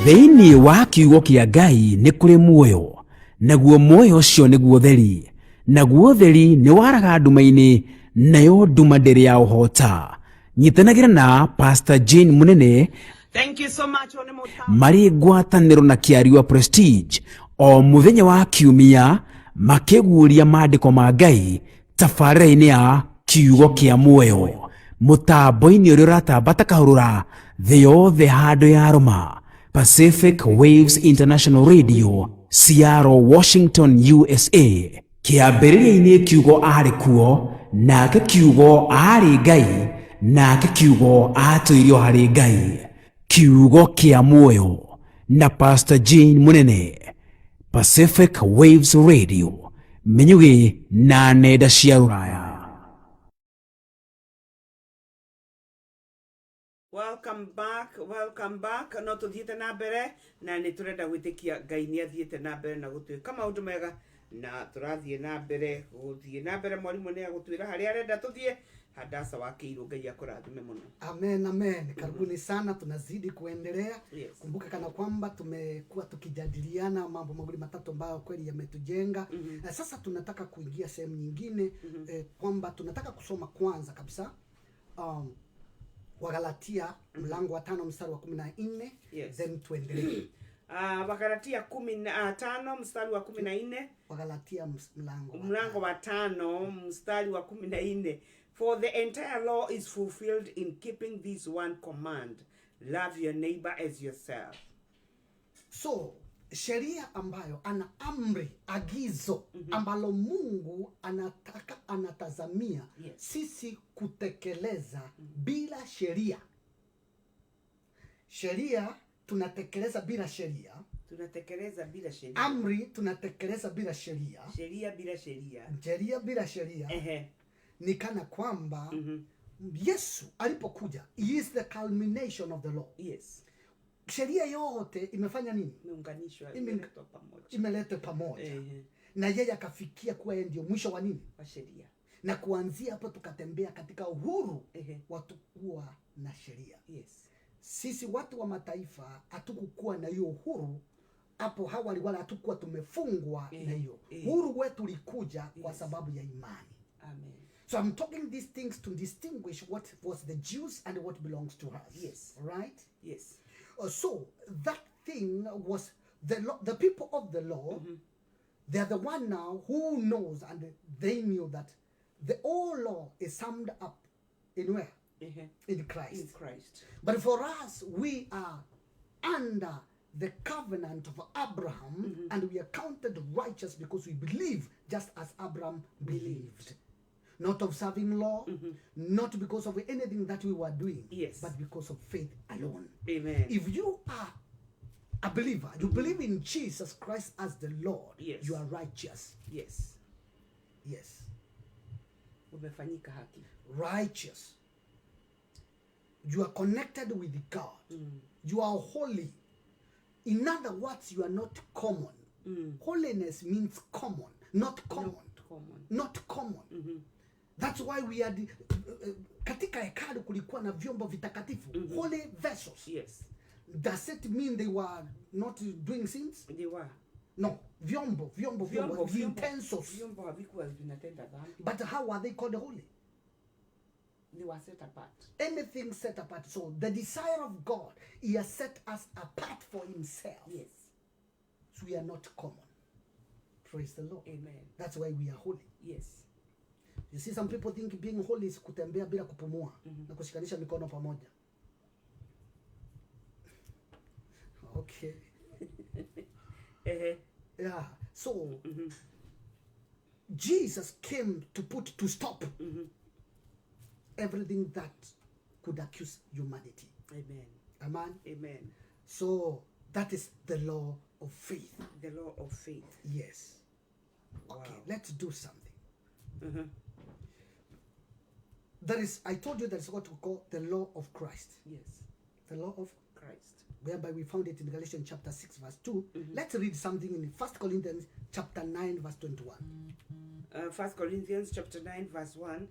Thĩinĩ wa kiugo kĩa Ngai nĩ kũrĩ muoyo, naguo muoyo ũcio nĩguo theri, naguo theri nĩ waraga nduma-inĩ, nayo nduma ndĩrĩ ya ũhota. Nyitanagĩra na Pastor Jane Munene. Thank you so much. Marĩ ngwatanĩro na kĩariũa Prestige o mũthenya wa kiumia makĩguũria maandĩko ma Ngai tabarĩra-inĩ ya kiugo kĩa muoyo. mutambo-ini uria uratambata kahurura thĩ yothe handũ ya rũma. Pacific Waves International Radio, Seattle, Washington, USA. Kĩambĩrĩria-inĩ kiugo arĩ kuo, nake kiugo arĩ Ngai, nake kiugo atũirio harĩ Ngai. Kiugo kĩa muoyo na Pastor Jane Munene. Pacific Waves Radio, Menyugi na nenda cia rũraya. Welcome back. No tuthiete na mbere na ni turenda gwitikia Ngai ni athiete na mbere na gutwika maundu mega na turathie na mbere mwalimu ni agutwira hari arenda tuthie hadasa wa kiiru. Ngai akurathime muno. Amen, amen. Karibuni sana, tunazidi kuendelea. Yes. Kumbuka kana kwamba tumekuwa tukijadiliana mambo mawili matatu ambayo kweli yametujenga. Sasa tunataka kuingia sehemu nyingine, kwamba tunataka kusoma kwanza kabisa Wagalatia mlango wa 5 mstari wa 14. Yes. Then tuendelee. Wagalatia 5 mstari wa 14. Wagalatia mlango wa 5 mstari wa 14. For the entire law is fulfilled in keeping this one command: love your neighbor as yourself. So sheria ambayo ana amri, agizo ambalo Mungu anatazamia sisi kutekeleza bila sheria. Sheria tunatekeleza bila sheria. Amri tunatekeleza bila sheria. Sheria bila sheria. Ni kana kwamba Yesu alipokuja, he is the culmination of the law. Yes. Sheria yote imefanya nini? Imeunganishwa, imeletwa pamoja. Na yeye akafikia kuwa yeye ndio mwisho wa nini? Wa sheria. Na kuanzia hapo tukatembea katika uhuru watu kuwa na sheria. Yes. Sisi watu wa mataifa hatukukuwa na hiyo uhuru hapo awali, wala hatukuwa tumefungwa na hiyo. Uhuru wetu ulikuja kwa sababu ya imani. Amen. So I'm talking these things to distinguish what was the Jews and what belongs to us. Yes. Right? Yes. So that thing was the law, the people of the law. They are the one now who knows, and they knew that the old law is summed up in where? In Christ. In Christ. But for us, we are under the covenant of Abraham, and we are counted righteous because we believe just as Abraham believed. Not of serving law, not because of anything that we were doing, but because of faith alone. Amen. If you are a believer, you believe in Jesus Christ as the Lord, you are righteous. Yes. Yes. Umefanyika haki. Righteous. You are connected with God. You are holy. In other words, you are not common. Holiness means common, not common. Not common. That's why we are katika hekalu kulikuwa na vyombo vitakatifu, holy vessels. Yes. Does it mean they were not doing sins? They were. No, vyombo, utensils. Vyombo havikuwa vinatenda dhambi. But how are they called holy? They were set apart. Anything set apart. So the desire of God, he has set us apart for himself. Yes. So we are not common. Praise the Lord. Amen. That's why we are holy. Yes. You see, some people think being holy is kutembea bila kupumua na kushikanisha mikono pamoja. Okay. Yeah. So Jesus came to stop everything that could accuse humanity. Amen. Amen. Amen. So that is the law of faith. The law of faith. Yes. Okay, let's do something. There is, I told you, there is what we call the law of Christ. Yes. The law of Christ. Whereby we found it in Galatians Chapter 6 verse 2. Let's read something in 1 Corinthians Chapter 9 verse 21. 1 Corinthians Chapter 9 verse 1.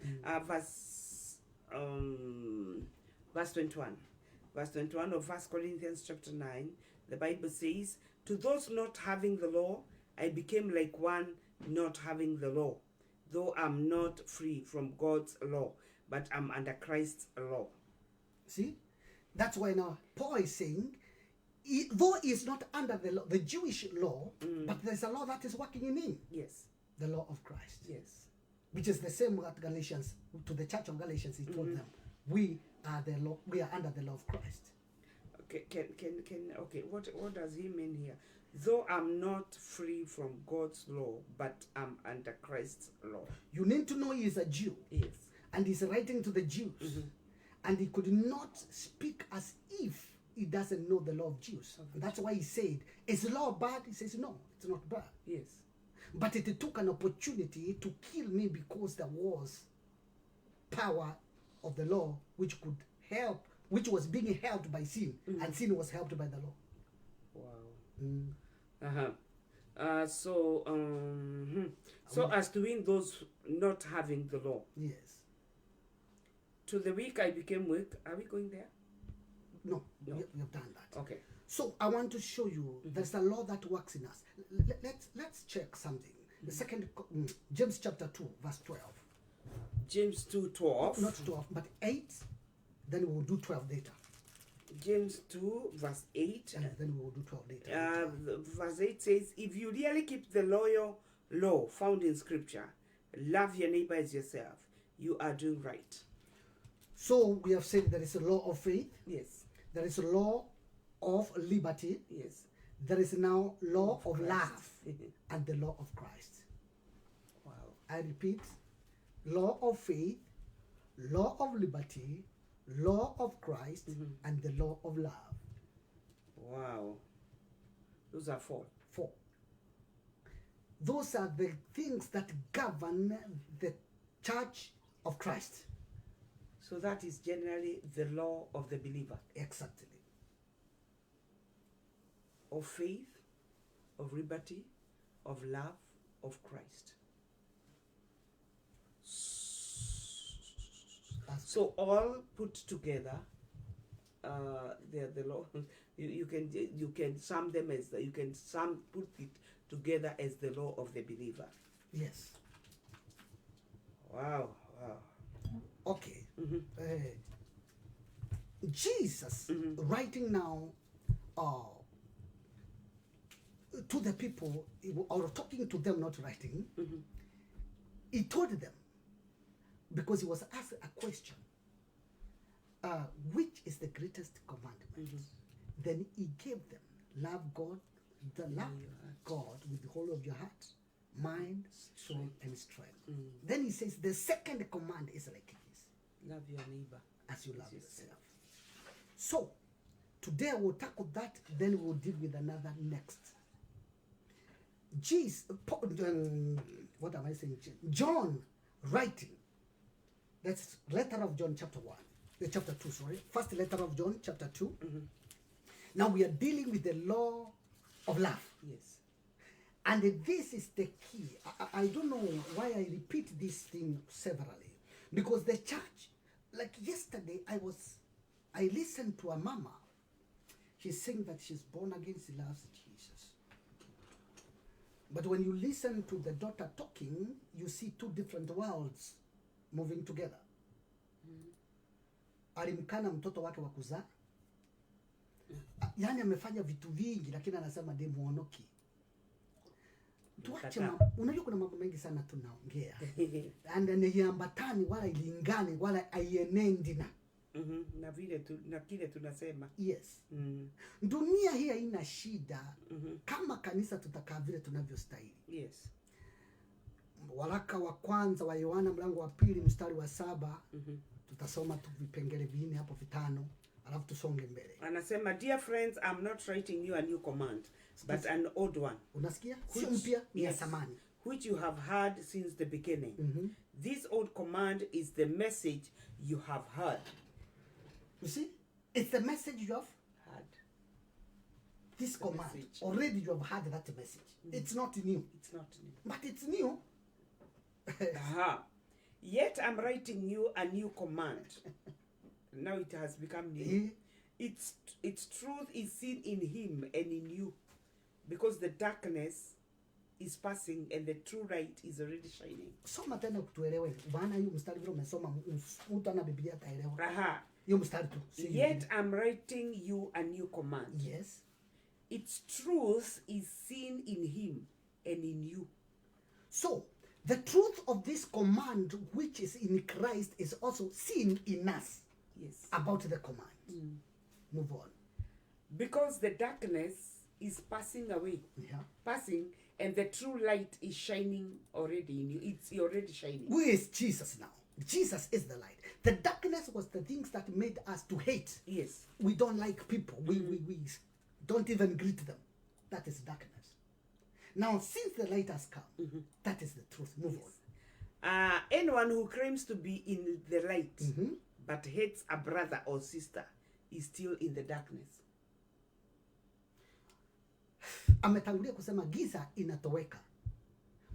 Verse 21. Verse 21 of 1 Corinthians Chapter 9. The Bible says, "To those not having the law, I became like one not having the law, though I'm not free from God's law, but I'm under Christ's law." See? That's why now Paul is saying, though he is not under the law, the Jewish law, but there's a law that is working in him. Yes. The law of Christ. Yes. Which is the same at Galatians, to the church of Galatians, he told them, we are the law. We are under the law of Christ. Okay, okay, what does he mean here? Though I'm not free from God's law, but I'm under Christ's law. You need to know he is a Jew. Yes. And he's writing to the Jews. And he could not speak as if he doesn't know the law of Jews. And that's why he said, is the law bad? He says, no, it's not bad. Yes. But it took an opportunity to kill me because there was power of the law which could help, which was being helped by sin, and sin was helped by the law. Wow. So as to win those not having the law. Yes. To the weak I became weak. Are we going there? No. We have done that. Okay. So I want to show you there's a law that works in us. Let's check something. The second, James chapter 2, verse 12. James 2:12. Not 12, but 8. Then we will do 12 later. James 2, verse 8. And then we will do 12 later. Verse 8 says, if you really keep the law found in Scripture, love your neighbor as yourself, you are doing right. So we have said there is a law of faith. Yes. There is a law of liberty. Yes. There is now law of Christ. love and the law of Christ. Wow. I repeat, law of faith, law of liberty, law of Christ, and the law of love. Wow. Those are 4. 4. Those are the things that govern the church of Christ. So that is generally the law of the believer. Exactly. Of faith, of liberty, of love, of Christ. So all put together, they're the law. You can sum them as put it together as the law of the believer. Yes. Wow. Okay. Jesus writing now to the people, or talking to them, not writing, he told them, because he was asked a question, which is the greatest commandment? Then he gave them, love God, love God with the whole of your heart, mind, soul, and strength. Then he says the second command is like this: love your neighbor as you love yourself. So today we'll tackle that, then we'll deal with another next. What am I saying? John writing. That's letter of John chapter 1. Chapter 2, sorry. First letter of John chapter 2. Now we are dealing with the law of love. Yes. And this is the key. I don't know why I repeat this thing severally. Because the church, like yesterday, I listened to a mama. She's saying that she's born again, she loves Jesus. But when you listen to the daughter talking, you see two different worlds moving together. Alimkana mtoto wake wa kuzaa. Yani amefanya vitu vingi, lakini anasema demuonoki. Tuache unajua kuna mambo mengi sana tunaongea. And niambatani wala ilingani wala aienendi na. Na vile na kile tunasema. Yes. Dunia hii haina shida kama kanisa tutakaa vile tunavyostahili. Yes. Waraka wa kwanza wa Yohana mlango wa 2 mstari wa 7 tutasoma tu vipengele vinne hapo vitano alafu tusonge mbele. Anasema, dear friends, I'm not writing you a new command, but an old one. Unasikia? Sio mpya, ni ya zamani. Which you have heard since the beginning. This old command is the message you have heard. You see? It's the message you have heard. This the command. Message. Already you have heard that message. It's not new. It's not new. But it's new. Yet I'm writing you a new command. Now it has become new. Its truth is seen in him and in you, because the darkness is passing and the true light is already shining. Soma tena kutuelewe. Bana hiyo mstari vile umesoma mtu ana Biblia ataelewa. Hiyo mstari tu. Yet I'm writing you a new command. Yes. Its truth is seen in him and in you. So, the truth of this command which is in Christ is also seen in us. Yes. about the command. Move on. Because the darkness is passing away. Yeah. Passing, and the true light is shining already in you. It's already shining. Who is Jesus now? Jesus is the light. The darkness was the things that made us to hate. Yes. We don't like people. We don't even greet them. That is darkness. Now, since the light has come, that is the truth. Move on. Anyone who claims to be in the light but hates a brother or sister is still in the darkness. Ametangulia kusema giza inatoweka,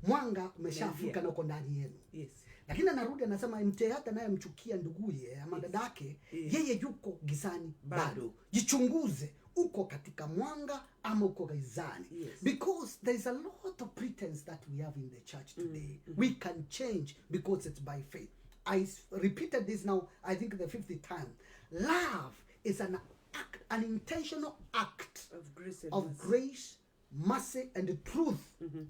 mwanga umeshafika na uko ndani yenu. Yes. Lakini anarudi anasema mtu yeyote anayemchukia nduguye ama dadake, yeye yuko gizani bado. Jichunguze, uko katika mwanga ama uko gizani. Because there is a lot of pretense that we have in the church today. We can change because it's by faith. I repeated this now, I think the 50th time. Love is an act, an intentional act of grace, mercy, and truth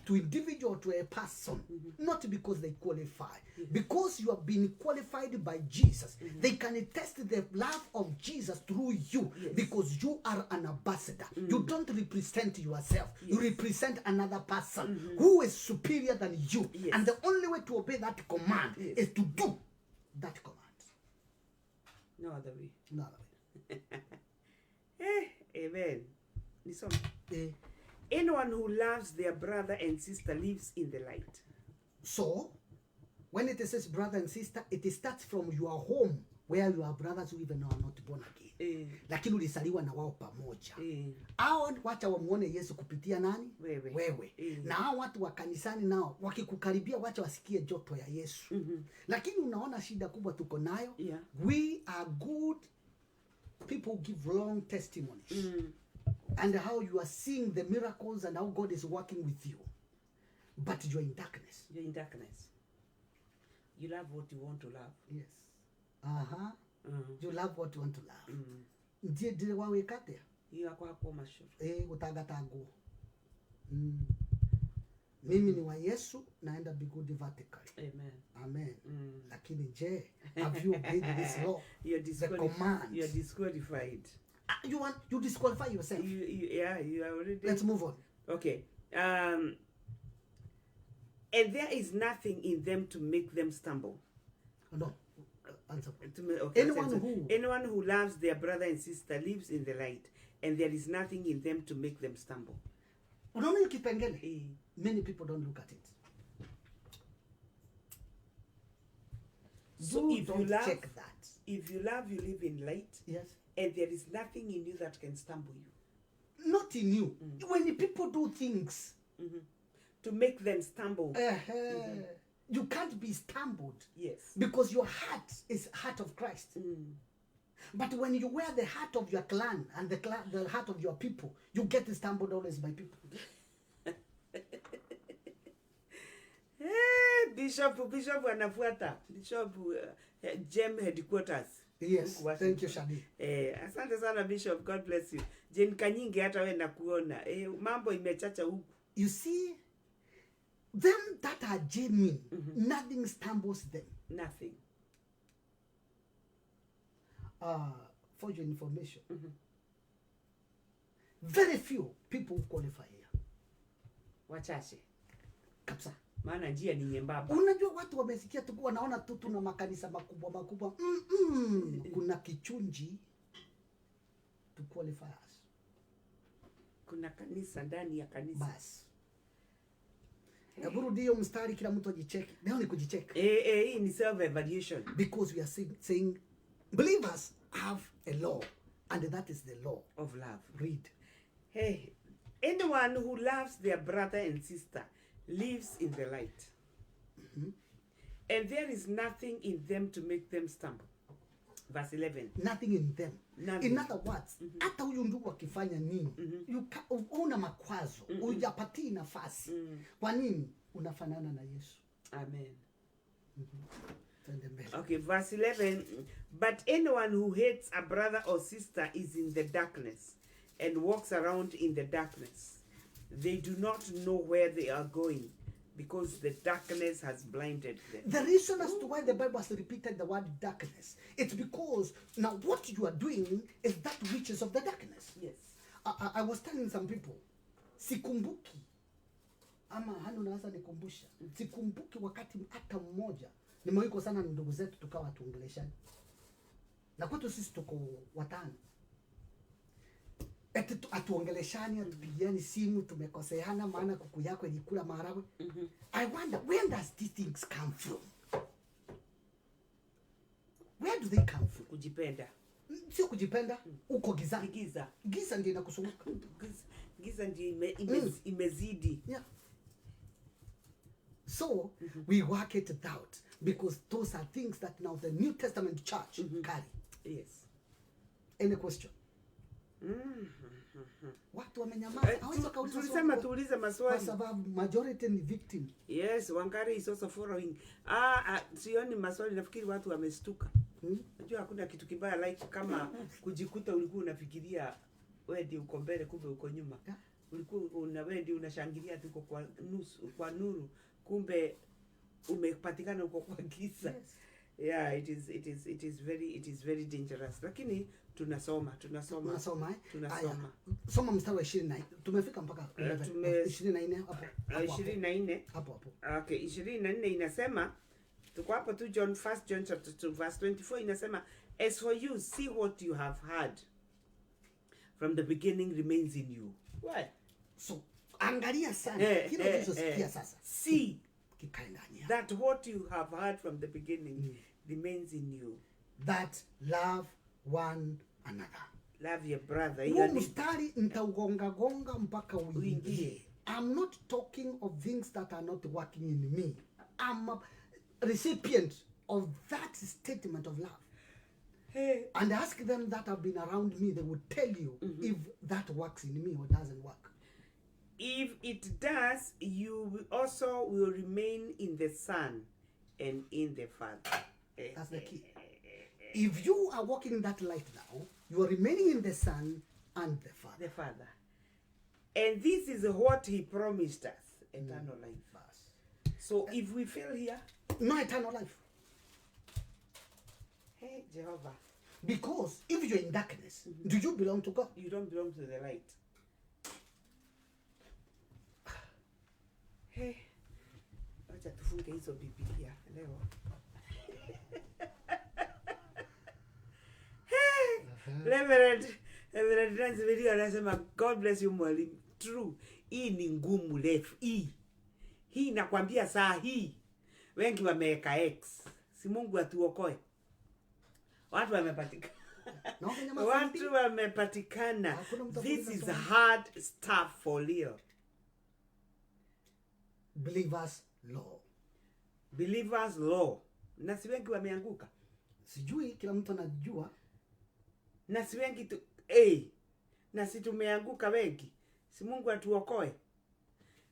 to individual, to a person, not because they qualify. Because you have been qualified by Jesus, they can test the love of Jesus through you, because you are an ambassador. You don't represent yourself. You represent another person who is superior than you. And the only way to obey that command is to do that command. No other way. No other way. Amen. Listen. Anyone who loves their brother and sister lives in the light. So, when it says brother and sister, it starts from your home, where you are brothers who even are not born again. Lakini ulisaliwa na wao pamoja. Hao wacha wamuone Yesu kupitia nani? Wewe. Na hao watu wa kanisani nao wakikukaribia wacha wasikie joto ya Yesu. Lakini unaona shida kubwa tuko nayo. We are good people who give long testimonies. And how you are seeing the miracles and how God is working with you. But you're in darkness. You're in darkness. You love what you want to love. Yes. You love what you want to love. Ndiye wawe kate. You are kwa mashuru. Utagatago. Mimi ni wa Yesu, naenda bigudi vertically. Amen. Amen. Lakini je, have you obeyed this law? The command. You're disqualified. You disqualify yourself. You are already. Let's move on. Okay. And there is nothing in them to make them stumble. No. Answer. Okay, anyone who loves their brother and sister lives in the light, and there is nothing in them to make them stumble. Unaona kipengele? Many people don't look at it. So if you love, check that. If you love, you live in light. Yes. And there is nothing in you that can stumble you. Not in you. When people do things to make them stumble, you can't be stumbled. Yes. Because your heart is heart of Christ. But when you wear the heart of your clan and the heart of your people, you get stumbled always by people. Bishop anafuata. Bishop Gem headquarters. Yes, thank you, Shadi. Asante sana Bishop, God bless you. Jane Kanyinge hata we nakuona. Mambo imechacha huku. You see, them that are genuine, nothing stumbles them. Nothing. For your information, very few people who qualify here. Wachache. Kapsa. Maana njia ni nyembamba. Unajua watu wamesikia tu wanaona tu tuna makanisa makubwa. Kuna kichunji to qualify us. Kuna kanisa ndani ya kanisa. Bas. Burudi hiyo mstari kila mtu ajicheke. Leo ni kujicheka. Hii ni self evaluation. Because we are saying believers have a law, and that is the law of love. Read. Hey, anyone who loves their brother and sister lives in the light. And there is nothing in them to make them stumble. Verse 11. Nothing in them. Nothing. In other words, hata huyu ndugu akifanya nini, una makwazo, hujapatii nafasi. Kwa nini? Unafanana na Yesu. Amen. Okay, verse 11. But anyone who hates a brother or sister is in the darkness and walks around in the darkness. They do not know where they are going because the darkness has blinded them. The reason as to why the Bible has repeated the word darkness, it's because now what you are doing is that which is of the darkness. Yes. I was telling some people, sikumbuki ama hanu naweza nikumbusha, sikumbuki wakati hata mmoja nimewahi sana ndugu zetu tukawa tuongeleshana. Na kwetu sisi tuko watano. Atuongeleshani, atupigiani simu, tumekoseana maana kuku yako ilikula maharagwe. I wonder, where does these things come from? Where do they come from? Kujipenda. Sio kujipenda, uko gizani. Giza. Giza ndio inakusunguka. Giza ndio imezidi. Yeah. So, we work it out because those are things that now the New Testament church carry. Yes. Any question? Watu wamenyamaza. Tulisema tuulize maswali. Kwa sababu majority ni victim. Yes, Wangari is also following. Sioni maswali, nafikiri watu wamestuka. Najua hakuna kitu kibaya like kama kujikuta ulikuwa unafikiria wewe ndio uko mbele kumbe uko nyuma. Ulikuwa wewe ndio unashangilia tuko kwa nuru kumbe umepatikana uko kwa giza. Yes. Yeah, it is very dangerous. Lakini tunasoma. Soma mstari wa 24. Tumefika mpaka 24 hapo. 24. Hapo. Okay, 24 inasema tuko hapo tu John chapter 2 verse 24 inasema, as for you, see what you have heard from the beginning remains in you. Why? So angalia sana kile unachosikia sasa. See kikaendania that what you have heard from the beginning remains in you. That love one another. Love your brother. Huo mstari nitaugonga mpaka uingie. I'm not talking of things that are not working in me. I'm a recipient of that statement of love. Hey. And ask them that have been around me, they would tell you if that works in me or doesn't work. If it does, you also will remain in the Son and in the Father. That's the key. If you are walking that light now, you are remaining in the Son and the Father. The Father. And this is what He promised us, eternal life. So if we fail here, no eternal life. Hey, Jehovah. Because if you're in darkness, do you belong to God? You don't belong to the light. Hey, acha tufunge hizo Biblia leo. Reverend Nancy video anasema God bless you mwalimu. True. Hii ni ngumu refu. Hii nakwambia saa hii wengi wameweka X. Si Mungu atuokoe. Watu wamepatikana. Watu wamepatikana. This is hard stuff for real. Believers law. Na si wengi wameanguka. Sijui kila mtu anajua. Na si wengi na si tumeanguka wengi. Si Mungu atuokoe.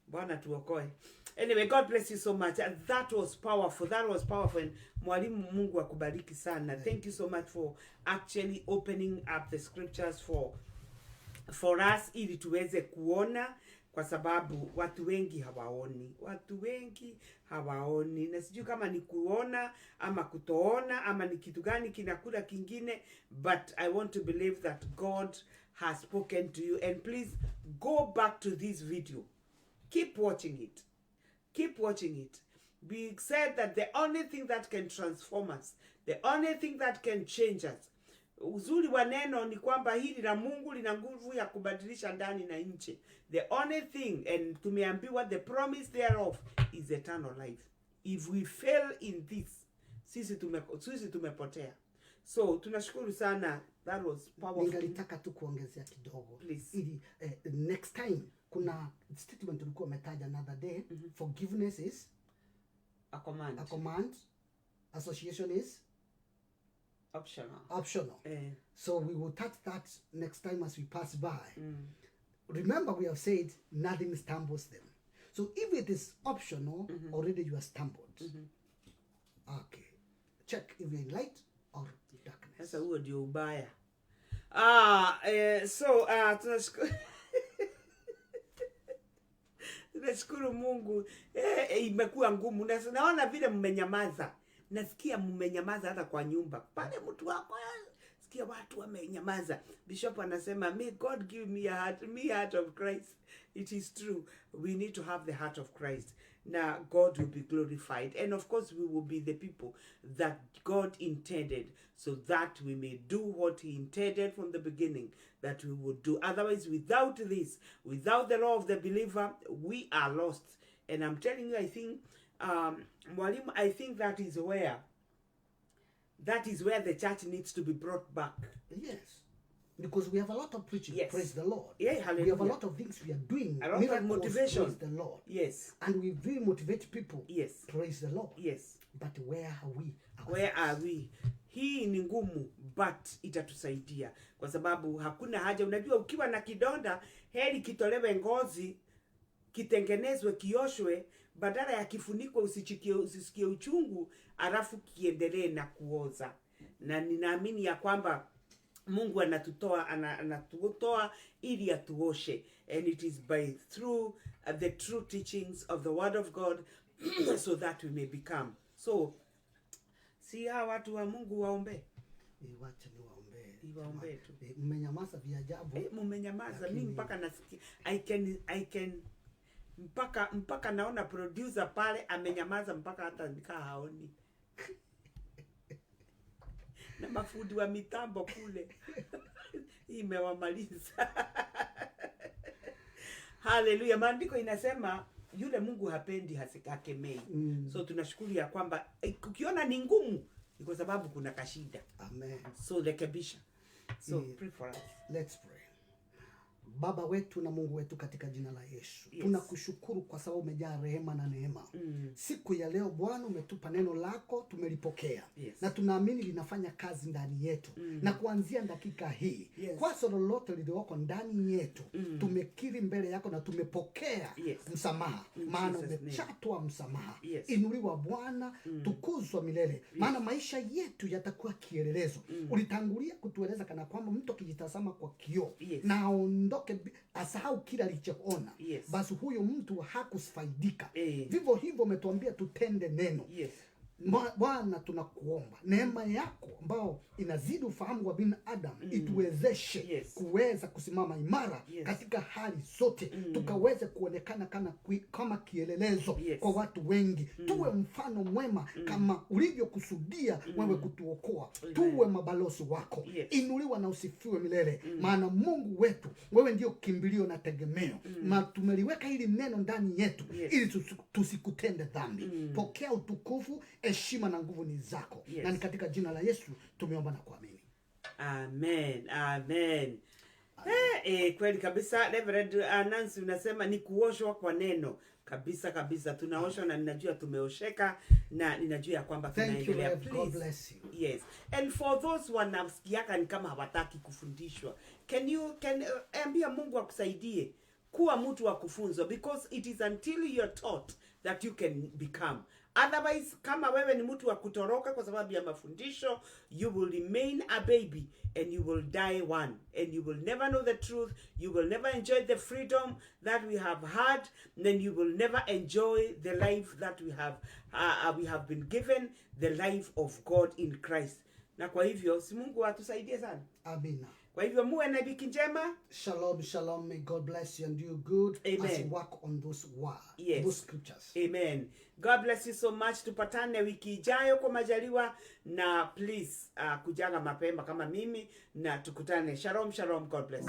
Bwana tuokoe. Anyway, God bless you so much. That was powerful. And mwalimu, Mungu akubariki sana. Thank you so much for actually opening up the scriptures for us ili tuweze kuona, kwa sababu watu wengi hawaoni. Na sijui kama ni kuona ama kutoona ama ni kitu gani kinakula kingine, but I want to believe that God has spoken to you. And please go back to this video. Keep watching it. We said that the only thing that can transform us, the only thing that can change us, uzuri wa neno ni kwamba hili la Mungu lina nguvu ya kubadilisha ndani na nje. The only thing, and tumeambiwa the promise thereof is eternal life. If we fail in this, sisi tumepotea. So tunashukuru sana. That was powerful. Ningetaka tu kuongezea kidogo. Please. Ili next time kuna statement tulikuwa umetaja another day. Forgiveness is a command. Association is optional. So we will touch that next time as we pass by. Remember, we have said nothing stumbles them. So if it is optional, already you are stumbled. Okay. Check if you're in light or darkness. Sasa huo ndio ubaya. Tunashukuru Mungu. Imekuwa ngumu. Naona vile mmenyamaza. Nasikia mmenyamaza hata kwa nyumba. Pale mtu wako sikia watu wamenyamaza. Bishop anasema, may God give me a heart of Christ. It is true. We need to have the heart of Christ. Now God will be glorified. And of course we will be the people that God intended, so that we may do what he intended from the beginning that we would do. Otherwise, without this, without the law of the believer, we are lost. And I'm telling you, I think, Mwalimu, I think that is where the church needs to be brought back. Yes. Because we have a lot of preaching, yes. Praise the Lord. Yeah, hallelujah. We have a lot of things we are doing. A lot of motivation. Praise the Lord. Yes. And we really motivate people. Yes. Praise the Lord. Yes. But where are we? Where are we? Hii ni ngumu, but itatusaidia. Kwa sababu hakuna haja. Unajua ukiwa na kidonda, heri kitolewe ngozi, kitengenezwe, kioshwe, badala ya kifuniko usisikie uchungu, alafu kiendelee na kuoza. Na ninaamini ya kwamba Mungu anatutoa ili atuoshe, and it is through the true teachings of the word of God so that we may become. So si hawa watu wa Mungu waombe. Wacha ni waombe. Waombe tu. Mmenyamaza vya ajabu. Mmenyamaza. Mimi mpaka nasikia I can mpaka naona producer pale amenyamaza mpaka hata nikaa haoni. Na mafundi wa mitambo kule imewamaliza. Hallelujah. Maandiko inasema yule Mungu hapendi hasikakemei. So tunashukuru ya kwamba ukiona ni ngumu ni kwa sababu kuna kashida. Amen. So rekebisha. So pray for us. Let's pray. Baba wetu na Mungu wetu, katika jina la Yesu, yes. Tunakushukuru kwa sababu umejaa rehema na neema. Siku ya leo Bwana umetupa neno lako, tumelipokea. Yes. Na tunaamini linafanya kazi ndani yetu. Na kuanzia dakika hii, yes. Kwa sababu lolote lililoko ndani yetu, tumekiri mbele yako na tumepokea, yes. Msamaha. Maana umechatwa msamaha. Yes. Inuliwa Bwana, tukuzwa milele. Yes. Maana maisha yetu yatakuwa kielelezo. Ulitangulia kutueleza kana kwamba mtu akijitazama kwa kioo, yes. Na aondoke asahau kila alichoona. Yes. Basi huyo mtu hakufaidika. Vivyo hivyo umetuambia tutende neno. Yes. Bwana tunakuomba neema yako ambao inazidi ufahamu wa binadamu ituwezeshe, yes. Kuweza kusimama imara, yes. Katika hali zote, tukaweze kuonekana kama kielelezo, yes. Kwa watu wengi, tuwe mfano mwema, kama ulivyokusudia wewe kutuokoa. Tuwe mabalozi wako, yes. Inuliwa na usifiwe milele. Maana Mungu wetu, wewe ndio kimbilio na tegemeo. Na tumeliweka hili neno ndani yetu, yes. Ili tusikutende dhambi. Pokea utukufu, heshima na nguvu ni zako. Yes. Na ni katika jina la Yesu tumeomba na kuamini. Amen. Amen. Kweli kabisa. Reverend Nancy unasema ni kuoshwa kwa neno. Kabisa tunaoshwa, na ninajua tumeosheka, na ninajua ya kwamba tunaendelea. God bless you. Yes. And for those wanasikiaka ni kama hawataki kufundishwa, can ambia Mungu akusaidie kuwa mtu wa kufunzwa, because it is until you are taught that you can become. Otherwise, kama wewe ni mtu wa kutoroka kwa sababu ya mafundisho, you will remain a baby and you will die one, and you will never know the truth. You will never enjoy the freedom that we have had, and you will never enjoy the life that we have been given, the life of God in Christ. Na kwa hivyo si Mungu atusaidie sana. Amina. Kwa hivyo muwe na wiki njema. Shalom, shalom. May God bless you and do good. Amen. As you work on those words, yes. Those scriptures. Amen. God bless you so much. Tupatane wiki ijayo kwa majaliwa, na please kujaga mapema kama mimi, na tukutane. Shalom, shalom. God bless you.